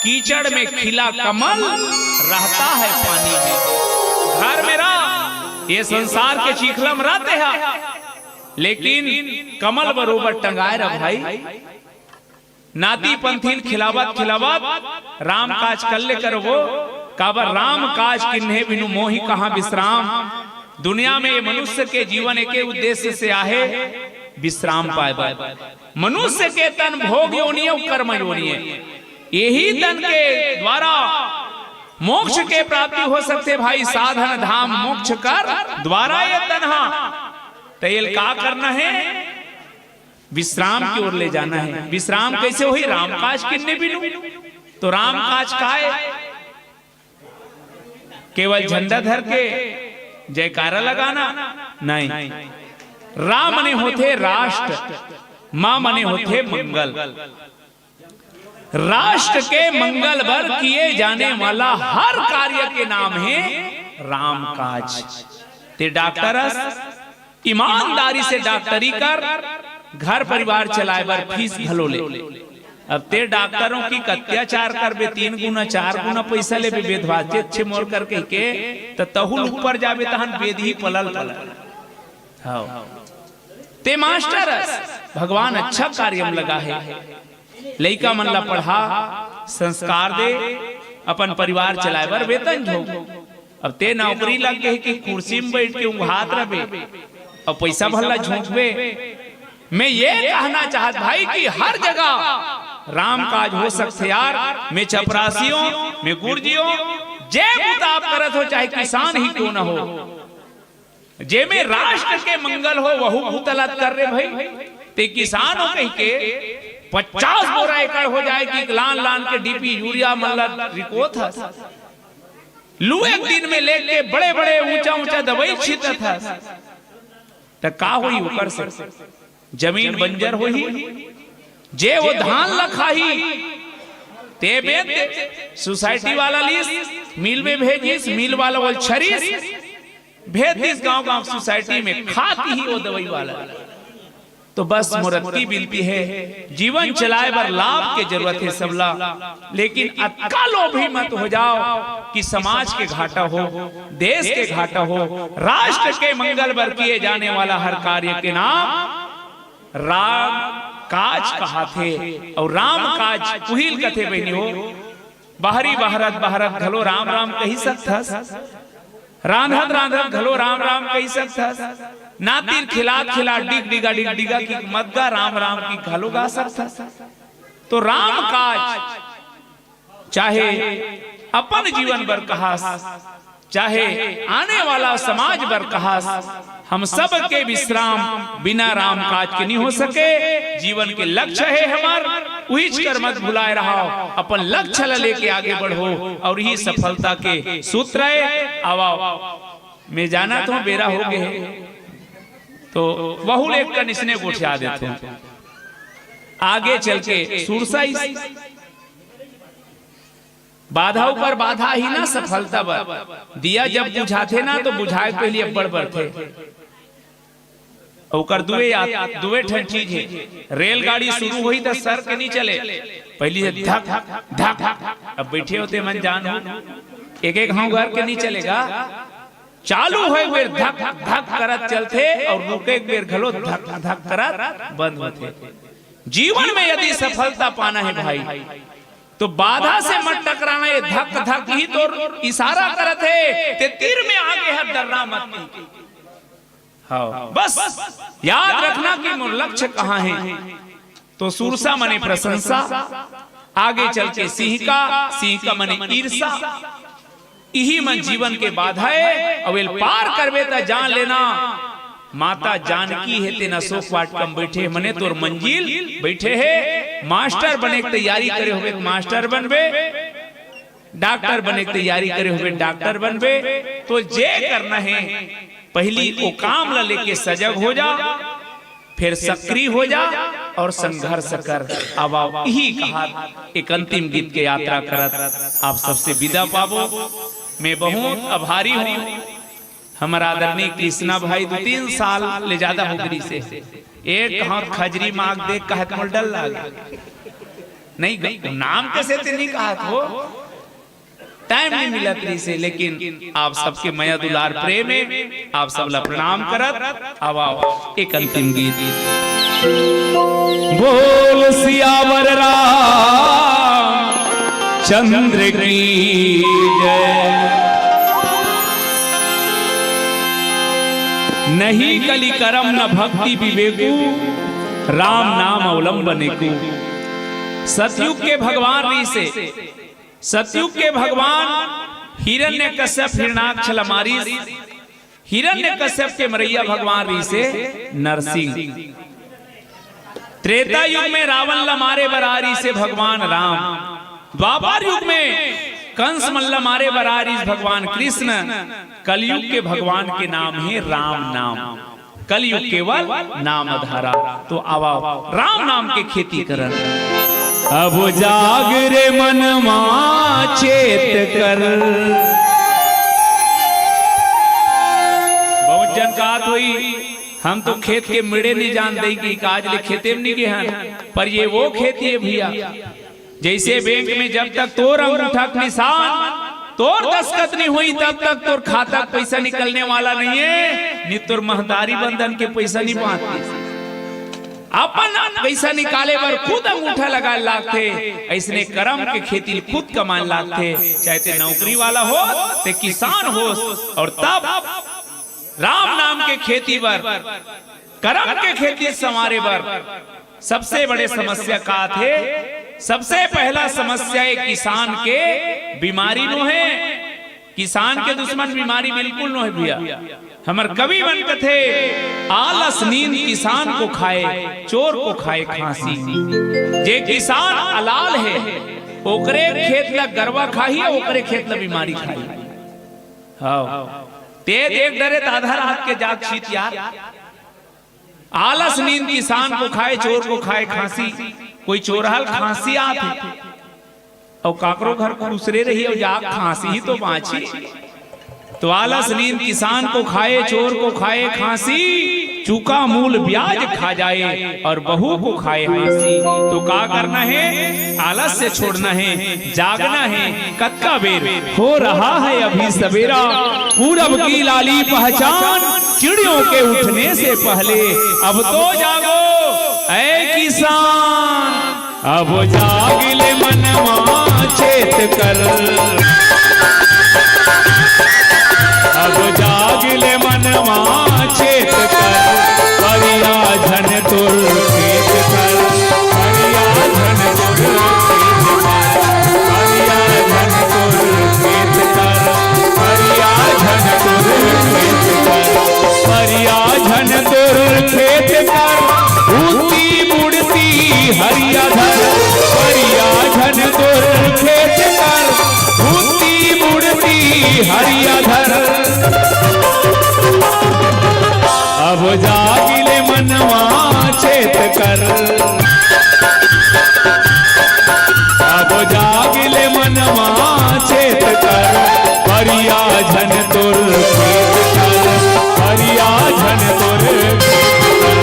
कीचड़ में खिला कमल रहता है पानी में। घर में रह, ये संसार के चिखलम रहते हैं, लेकिन कमल बरोबर टंगाए रह भाई। नाती पंथील खिलावत खिलावत राम काज कर ले करो, काबर राम काज किन्हे बिनु मोहि कहां विश्राम। दुनिया में मनुष्य के जीवन एक उद्देश्य से आहे विश्राम पाए। मनुष्य के तन भोग योनि कर्म योनि, यही तन के द्वारा मोक्ष के प्राप्ति हो सकते भाई। साधन धाम मोक्ष कर द्वारा ये तनहा तेल का करना है, विश्राम की ओर ले जाना है। विश्राम कैसे हुई? राम काज किन्ने बिनु, तो राम काज का है केवल झंडा धर के जयकारा लगाना नहीं। राम मने होते राष्ट्र, मां मने होते मंगल। राष्ट्र के मंगल पर किए जाने वाला हर कार्य के नाम है राम काज। ते डॉक्टर ईमानदारी से डॉक्टरी कर घर परिवार चलाए बर फीस घलो ले। अब ते डॉक्टरों की अत्याचार कर बे 3 गुना 4 गुना पैसा ले बेदवाचे अच्छे मोर कर के तहुल ऊपर जाबे तहन वेद ही पलल पलल। हाँ ते मास्टर भगवान अच्छा कार्यम लगा है, लइका मन ला पढ़ा संस्कार दे अपन परिवार चलाए बर वेतन जो। अब ते नौकरी लग गए कि कुर्सी में बैठ के उंघात रहे और पैसा भल्ला झोंकबे। मैं ये कहना चाहत भाई कि हर जगह राम काज हो सकते यार। मैं चपरासियों मैं गुर्जियों जे मुताब करत हो, चाहे किसान ही क्यों न हो, जे में राष्ट्र के मंगल हो वहु मुतलत कर रहे भाई। ते किसान हो कहीं के 50 बोरा एकड़ हो जाए कि लान लान के डीपी यूरिया मल्लर रिको था, लू एक दिन में लेके बड़े बड़े ऊंचा ऊंचा दवाई छीता था, तो का हुई ओकर से जमीन बंजर हुई। जे वो धान लखाही ते बेच सोसाइटी वाला लीस मिल में भेजिस, मिल वाला बोल छरीस भेज दिस गांव गांव सोसाइटी में खाती ही वो दवाई वाला। तो बस मुरत्ती बिलती है, जीवन चलाए बर लाभ के जरूरत है सबला, लेकिन अक्का लोभी मत हो जाओ कि समाज के घाटा हो, देश के घाटा हो। राष्ट्र के मंगल बर किए जाने वाला हर कार्य के नाम राम काज कहा थे। और राम काज पुहिल कथे बहनी हो, बाहरी बहरत बहरत घलो राम राम कही सकता, रांधत रांधत घलो राम राम कही सकता, नातिर खिलात खिला डिग डिगा की मद्दा राम राम की घलो गा सकता। तो राम काज चाहे अपन जीवन बर कहास, चाहे आने वाला समाज बर कहास, हम सब के विश्राम बिना राम काज के नहीं हो सके। जीवन के लक्ष्य है हमार, उहिच कर मत भुलाए रहो, अपन लक्ष्य लेके आगे बढ़ो और ही सफलता के सूत्र है। आओ मैं जाना तो बेरा हो गए तो बहुल एक का निसने गोठिया देते हैं। आगे चल के सुरसाई बाधा ऊपर बाधा ही ना सफलता बर। दिया जब बुझाते ना तो बुझाए पहले बड़ थे, ओकर दुए ठन चीज है। रेलगाड़ी शुरू हुई तो सर के नहीं चले, पहली से धक धक धक। अब बैठे होते मन जान हो, एक एक हाँ घर के नहीं चलेगा, चालू हो एक बेर धक धक करत चलते और रुके एक बेर घलो धक धक करत बंद होते। जीवन में यदि सफलता पाना है भाई तो बाधा से मत टकराना, ये धक धक ही तो इशारा करत है ते तीर में आगे है डरना मत। हाँ बस याद रखना कि मोर लक्ष्य कहाँ है। तो सुरसा मने प्रशंसा, आगे चल के सिंह का मने ईर्षा, यही मन जीवन के बाधा है। अवेल पार करबे ता जान लेना माता जानकी है तेना शोक वाट कम बैठे मने तोर मंजिल बैठे है। मास्टर बने की तैयारी करे हुए मास्टर बनबे, डॉक्टर बने की तैयारी करे हुए डॉक्टर बनबे। तो जे करना है पहली वो काम ला लेके सजग हो जा, फिर सक्रिय हो जा और संघर्ष कर। अब यही कहा एक अंतिम गीत के यात्रा करत आप सबसे विदा पाबो। मैं बहुत आभारी हूँ हमारा आदरणीय कृष्णा भाई 2-3 साल ले ज्यादा होगरी से एक हाथ खजरी मांग देख कहत मोल डर लागे नहीं नाम कैसे ते नहीं कहत हो, टाइम नहीं मिला तरी से। लेकिन आप सबके मया दुलार प्रेम है, आप सब ला प्रणाम करत। अब आओ एक अंतिम गीत। बोल सियावर राम चंद्र की जय। नहीं कली करम न भक्ति विवेकु, राम नाम अवलंबने को। सतयुग के भगवान री से, सतयुग के भगवान हिरण्यकश्यप हिरणाक्ष लमारी, हिरण्यकश्यप के मरैया भगवान री से नरसिंह। त्रेता युग में रावण लमारे बरारी से भगवान राम। द्वापर युग में कंस मल्ल मारे बरारी भगवान कृष्ण। कलयुग के भगवान के नाम है राम नाम, कलयुग केवल नाम धारा। तो आवा राम नाम के खेती करन। अब जाग रे मन चेत कर। बहुत जनकात हुई, हम तो खेत के मिड़े नहीं जान दे कि आज ले खेते में नहीं गए, पर ये वो खेती है भैया। जैसे बैंक में जब तक तोर अंगूठा का निशान तोर दस्तखत नहीं हुई तब तक तोर खाता पैसा निकलने वाला नहीं है। नहीं तोर महदारी बंधन के पैसा नहीं पाती, अपन पैसा निकाले पर खुद अंगूठा लगा लागते। ऐसने कर्म के खेती खुद कमान लागते, चाहे ते नौकरी वाला हो ते किसान हो। और तब राम नाम के खेती पर, कर्म के खेती संवारे पर सबसे बड़े समस्या का थे। सबसे पहला समस्या है किसान के बीमारी नो है। किसान के दुश्मन बीमारी बिल्कुल नो है भैया। हमार कवि बनते थे आलस नींद किसान को खाए, चोर को खाए खांसी। जे किसान अलाल है ओकरे खेत ला गरवा खाही, ओकरे खेत ला बीमारी खाही। हाँ ते देख डरे आधा रात के जाग शीत यार। आलस नींद किसान को खाए, चोर को खाए खांसी। कोई चोरहल खांसी आती और काकरो घर को दूसरे रही और जाग खांसी ही तो बाँची। तो आलस नींद किसान को खाए, चोर को खाए खांसी। चूका मूल ब्याज खा जाए और बहू को खाए फांसी। तो क्या करना है? आलस से छोड़ना है, जागना है। कत्का बेर हो रहा है अभी सवेरा, पूरब की लाली पहचान चिड़ियों के उठने से पहले। अब तो जागो ऐ किसान, अब जाग ले मनवा चेत कर। अब जाग ले मनवा चेत कर, हरिया धन तुर खेत कर। हरिया धन तुर खेत कर, हरिया धन तुर खेत कर। हरिया धन तुर खेत कर, हरिया धन तुर खेत कर। उड़ती मुड़ती हरिया धन, हरिया धन तुर खेत कर। उड़ती मुड़ती हरिया धन। अब जागिले मनवा चेत कर। अब जागिले मनवा चेत कर, हरिया धन तुर खेत कर। हरिया धन तुर खेत कर।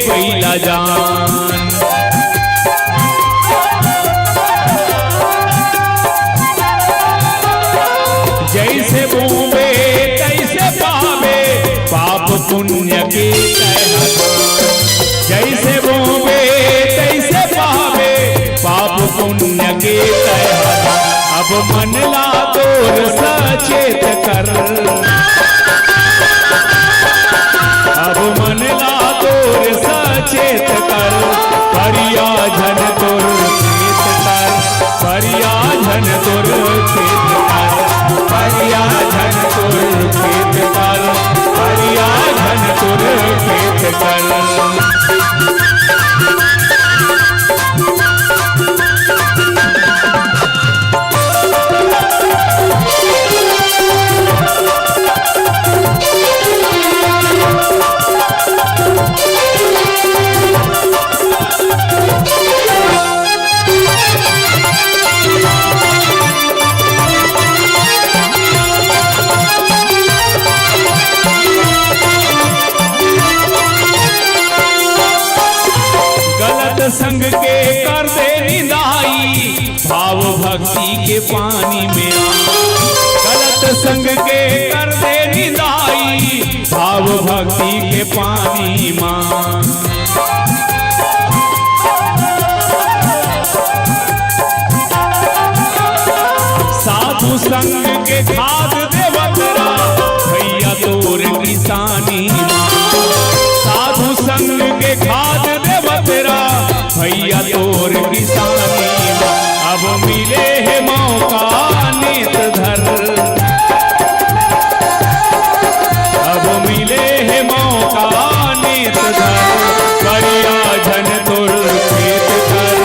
बैला जान। जैसे बोवे तैसे पावे पाप पुण्य के जैसे बोवे तैसे पावे पाप पुण्य के अब मन ला तोर सचेत कर, अब मन ला तोर सचेत कर, परिया झन तोर खेत कर, परिया झन तोर खेत कर, परिया झन तोर खेत कर, परिया झन तोर खेत कर। संग के कर दे निंदाई भाव भक्ति के पानी में गलत संग के कर दे निंदाई भाव भक्ति के पानी मां। साधु संग के खाद देवतरा भैया तोर किसानी मां, साधु संग के खाद देवतरा भैया तोर किसानी अब मिले है मौका नेत धर, अब मिले है मौका नेत धर, परिया झन तोर खेत कर,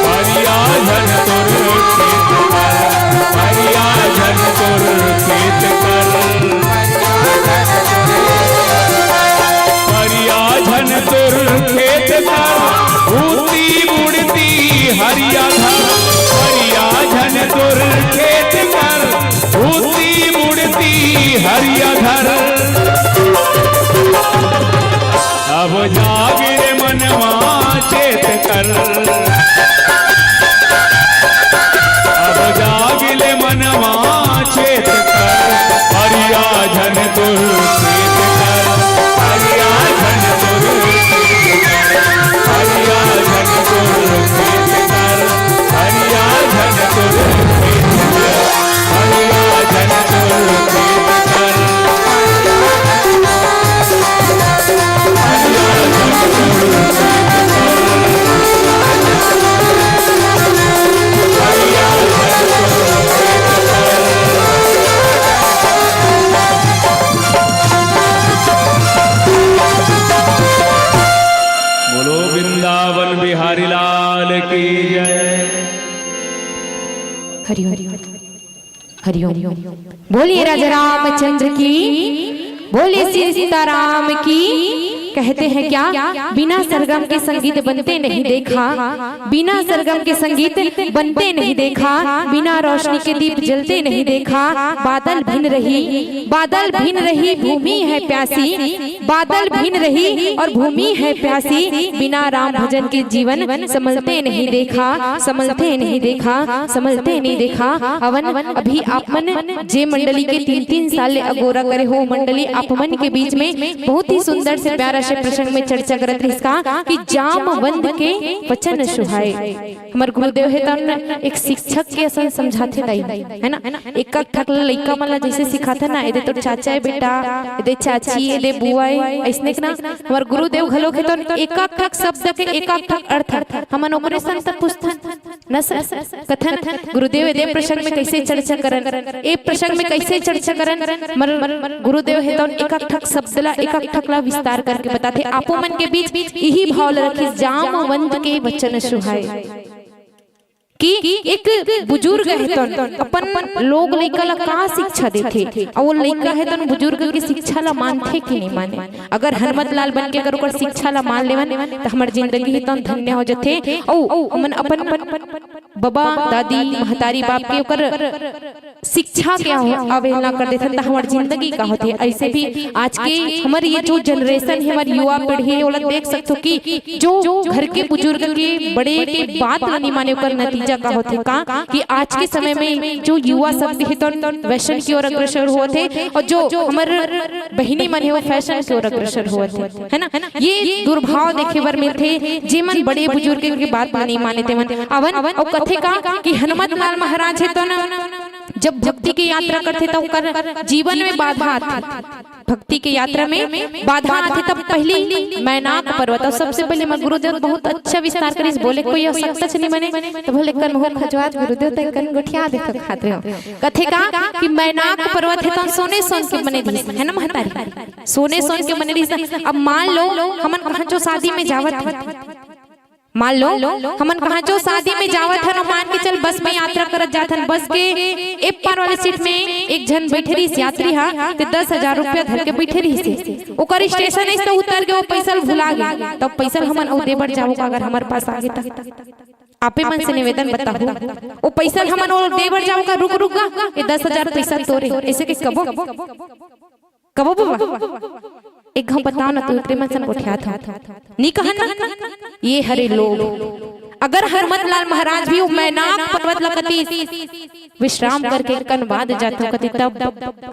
परिया झन तोर खेत कर, परिया झन तोर खेत कर, परिया झन तोर खेत कर, हरिया धर, हरिया झन तोर खेत कर, भूति मुड़ती हरिया धर। अब जागे मनवा चेत कर, अब जागे मनवा चेत कर, हरिया झन तोर खेत कर, हरिया झन तोर खेत कर, हरिया झन तोर खेत कर, हरिया झन तोर खेत कर, हरिया झन तोर खेत कर, हरिया झन तोर खेत कर, हरिया झन तोर खेत कर। बोलो वृंदावन बिहारी लाल की जय। हरिओम हरिओम बोलिए राजा रामचंद्र की, बोलिए श्री सीताराम की। कहते हैं क्या, बिना सरगम के संगीत बनते नहीं देखा, बिना सरगम के संगीत बनते नहीं देखा, बिना रोशनी के दीप जलते नहीं देखा। बादल भिन्न रही, बादल भिन्न रही, भूमि है प्यासी, बादल भिन्न रही और भूमि है प्यासी। बिना राम भजन के जीवन संभलते नहीं देखा, संभलते नहीं देखा, संभलते नहीं देखा। अवन अभी आप मन जे मंडली के 3-3 साल अगोरा करे हो मंडली आप मन के बीच में बहुत ही सुंदर से प्यारा से प्रसंग में चर्चा करत है इसका कि जामवंत के वचन सुहाए। हमार गुरुदेव है तन एक शिक्षक के असन समझाते दाई है ना, एक ठक लइका मला जैसे सिखाता ना, एदे तो चाचा है बेटा, एदे चाची, एदे बुआ है, ऐसने ना हमार गुरुदेव घलो के तो एक ठक शब्द के एक ठक अर्थ हमन ओकरे सन तक पुस्तक न कथन गुरुदेव एदे प्रसंग में कैसे चर्चा करन, ए प्रसंग में कैसे चर्चा करन। गुरुदेव है तो एक ठक शब्द ला एक ठक ला विस्तार करके बताते। आपो मन के बीच यही भाव रखी, जामवंत के वचन सुहाए। कि एक बुजुर्ग है तो अपन लोग लइका ला का शिक्षा देथे, और वो लइका है तो बुजुर्ग की शिक्षा ला मानथे कि नहीं माने। अगर हनुमत लाल बन के अगर ओकर शिक्षा ला मान लेवन तो हमार जिंदगी ही तो धन्य हो जाथे। औ मन अपन बाबा दादी महतारी बाप के ओकर शिक्षा क्या हो अवहेलना कर देते तो हमार जिंदगी का होते। ऐसे भी आज के हमारी ये जो जनरेशन है, हमारी युवा पीढ़ी है, वो लोग देख सकते हो कि जो घर के बुजुर्ग के बड़े के बात नहीं माने ओकर नतीजा का होते का कि आज के समय में जो युवा सब है तो वैशन की ओर अग्रसर हुए थे और जो हमारे बहिनी मन है वो फैशन की ओर अग्रसर हुए थे, है ना। ये दुर्भाव देखे बर मिलते जेमन बड़े बुजुर्ग की बात नहीं माने थे मन अवन और कथे का कि हनुमत लाल महाराज है तो ना जब भक्ति की यात्रा करते तब कर जीवन में बाधा आती, भक्ति की यात्रा में बाधा आती तब पहली मैनाक पर्वत और सबसे पहले मैं गुरुदेव बहुत अच्छा विस्तार कर बोले कोई सच नहीं बने तो बोले कर मोह खजवात गुरुदेव तक कर गुठिया देखो खाते हो कथे का कि मैनाक पर्वत है तो सोने सोन के बने दी है ना महतारी, सोने सोन के बने दी। अब मान लो हमन कहां जो शादी में जावत है, मान लो हमन कहा जो शादी में जावत है मान के चल बस में यात्रा करत जात हन, बस के एक पार वाले सीट में एक जन बैठे रही यात्री हा ते 10,000 रुपया धर के बैठे रही से ओकर स्टेशन है तो उतर के वो पैसा भुला गए, तब पैसा हमन औ देबर जाओ अगर हमारे पास आगे तक आपे मन से निवेदन बताओ वो पैसा हमन और देबर जाओ का रुक रुक ये 10,000 पैसा तोरे ऐसे के कबो कबो बाबा एक घम बताओ ना तू प्रेम से उठा था नी कहन ना ये हरे लोग अगर हनुमत लाल महाराज भी मैनाक पर्वत लकती विश्राम करके कन बाद जाते कति तब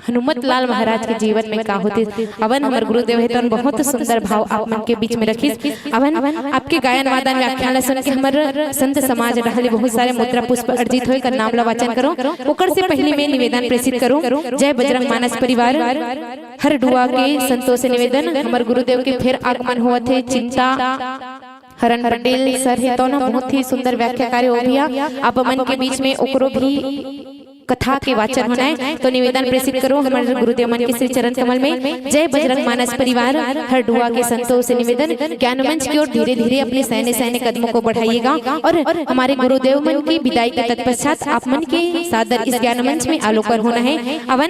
हनुमत लाल महाराज के जीवन में का होते। अवन हमारे गुरुदेव है तो बहुत सुंदर भाव आप मन के बीच में रखी। अवन आपके गायन वादन व्याख्यान सुन के हमारे संत समाज रहले बहुत सारे मुद्रा पुष्प अर्जित होय कर नाम ला वाचन करो ओकर से पहले मैं निवेदन प्रेषित करूं। जय बजरंग मानस परिवार हर डुआ के संतों से निवेदन हमारे गुरुदेव के फिर आगमन हुआ थे चिंता हरण पटेल सर है तो ना बहुत ही सुंदर व्याख्या कार्य हो गया। आप मन के बीच में ओकरो भी कथा के वाचन होना है तो निवेदन प्रेषित करो हमारे गुरुदेव मन के श्री चरण कमल में। जय बजरंग मानस परिवार हर डुआ के संतों से निवेदन ज्ञान मंच की ओर धीरे धीरे अपने सैन्य सैन्य कदमों को बढ़ाइएगा और हमारे गुरुदेव मन की विदाई के तत्पश्चात आप मन के सादर इस ज्ञान मंच में आलोकर होना है। अवन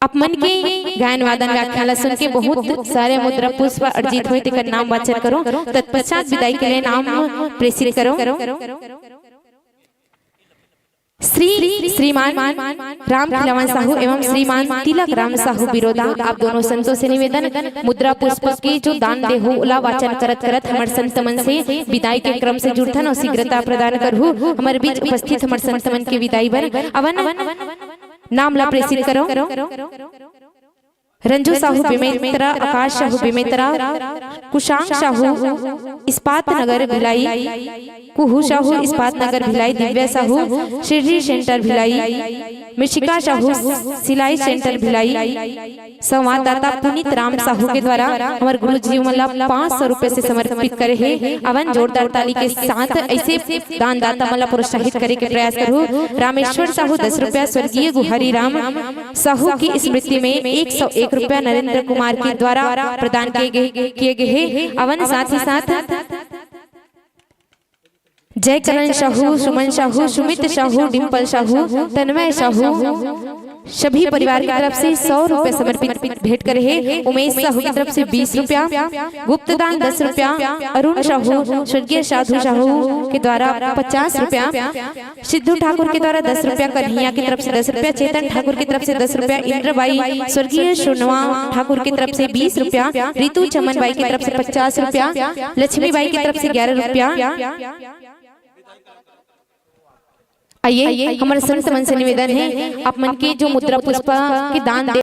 आप मन के गायन वादन व्याख्यान सुन के बहुत सारे मुद्रा पुष्प अर्जित हुए तेकर नाम वाचन करो तत्पश्चात विदाई के लिए नाम प्रेषित करो। श्रीमान राम खिलावन साहू एवं श्रीमान तिलक राम साहू बिरोदा आप दोनों संतों से निवेदन मुद्रा पुष्प के जो दान दे हो उला वाचन करत करत हमारे संत मन से विदाई के क्रम से जुड़थन और शीघ्रता प्रदान करहु। हमारे बीच उपस्थित हमारे संत मन के विदाई बर अवन नाम ला प्रेषित करो। रंजू साहू बिमेत्रा, आकाश साहू बिमेत्रा, कुशांग साहू इस्पात नगर भिलाई, कुहू साहू इस्पात नगर भिलाई, दिव्या साहू शिरडी सेंटर भिलाई, मिशिका साहू सिलाई सेंटर भिलाई। संवाददाता पुनीत राम साहू के द्वारा हमारे गुरु जी मला 500 रुपए से समर्पित करे है। अवन जोरदार ताली के साथ ऐसे दानदाता मला प्रोत्साहित करे के प्रयास करूँ। रामेश्वर साहू 10 रुपया, स्वर्गीय गुहारी राम साहू की स्मृति में 101 रुपया नरेंद्र कुमार के द्वारा प्रदान किए गए हैं। अवन साथ ही साथ जय करण साहू, सुमन साहू, सुमित साहू, डिम्पल साहू, तन्मय साहू सभी परिवार की तरफ से 100 रुपए समर्पित भेंट करे है। उमेश साहू की तरफ से 20 रुपया, गुप्तदान 10 रुपया, अरुण साहू स्वर्गीय साधु साहू के द्वारा 50 रुपया, सिद्धू ठाकुर के द्वारा 10 रुपया, कन्हैया की तरफ से 10 रुपया, चेतन ठाकुर की तरफ से 10 रुपया, इंद्रबाई स्वर्गीय सोनवा ठाकुर की तरफ से 20 रुपया, रितु चमन बाई की तरफ से 50 रुपया, लक्ष्मी बाई की तरफ से 11 रुपया। आइए हमारे संत मन से निवेदन है आप मन के जो मुद्रा पुष्प के दान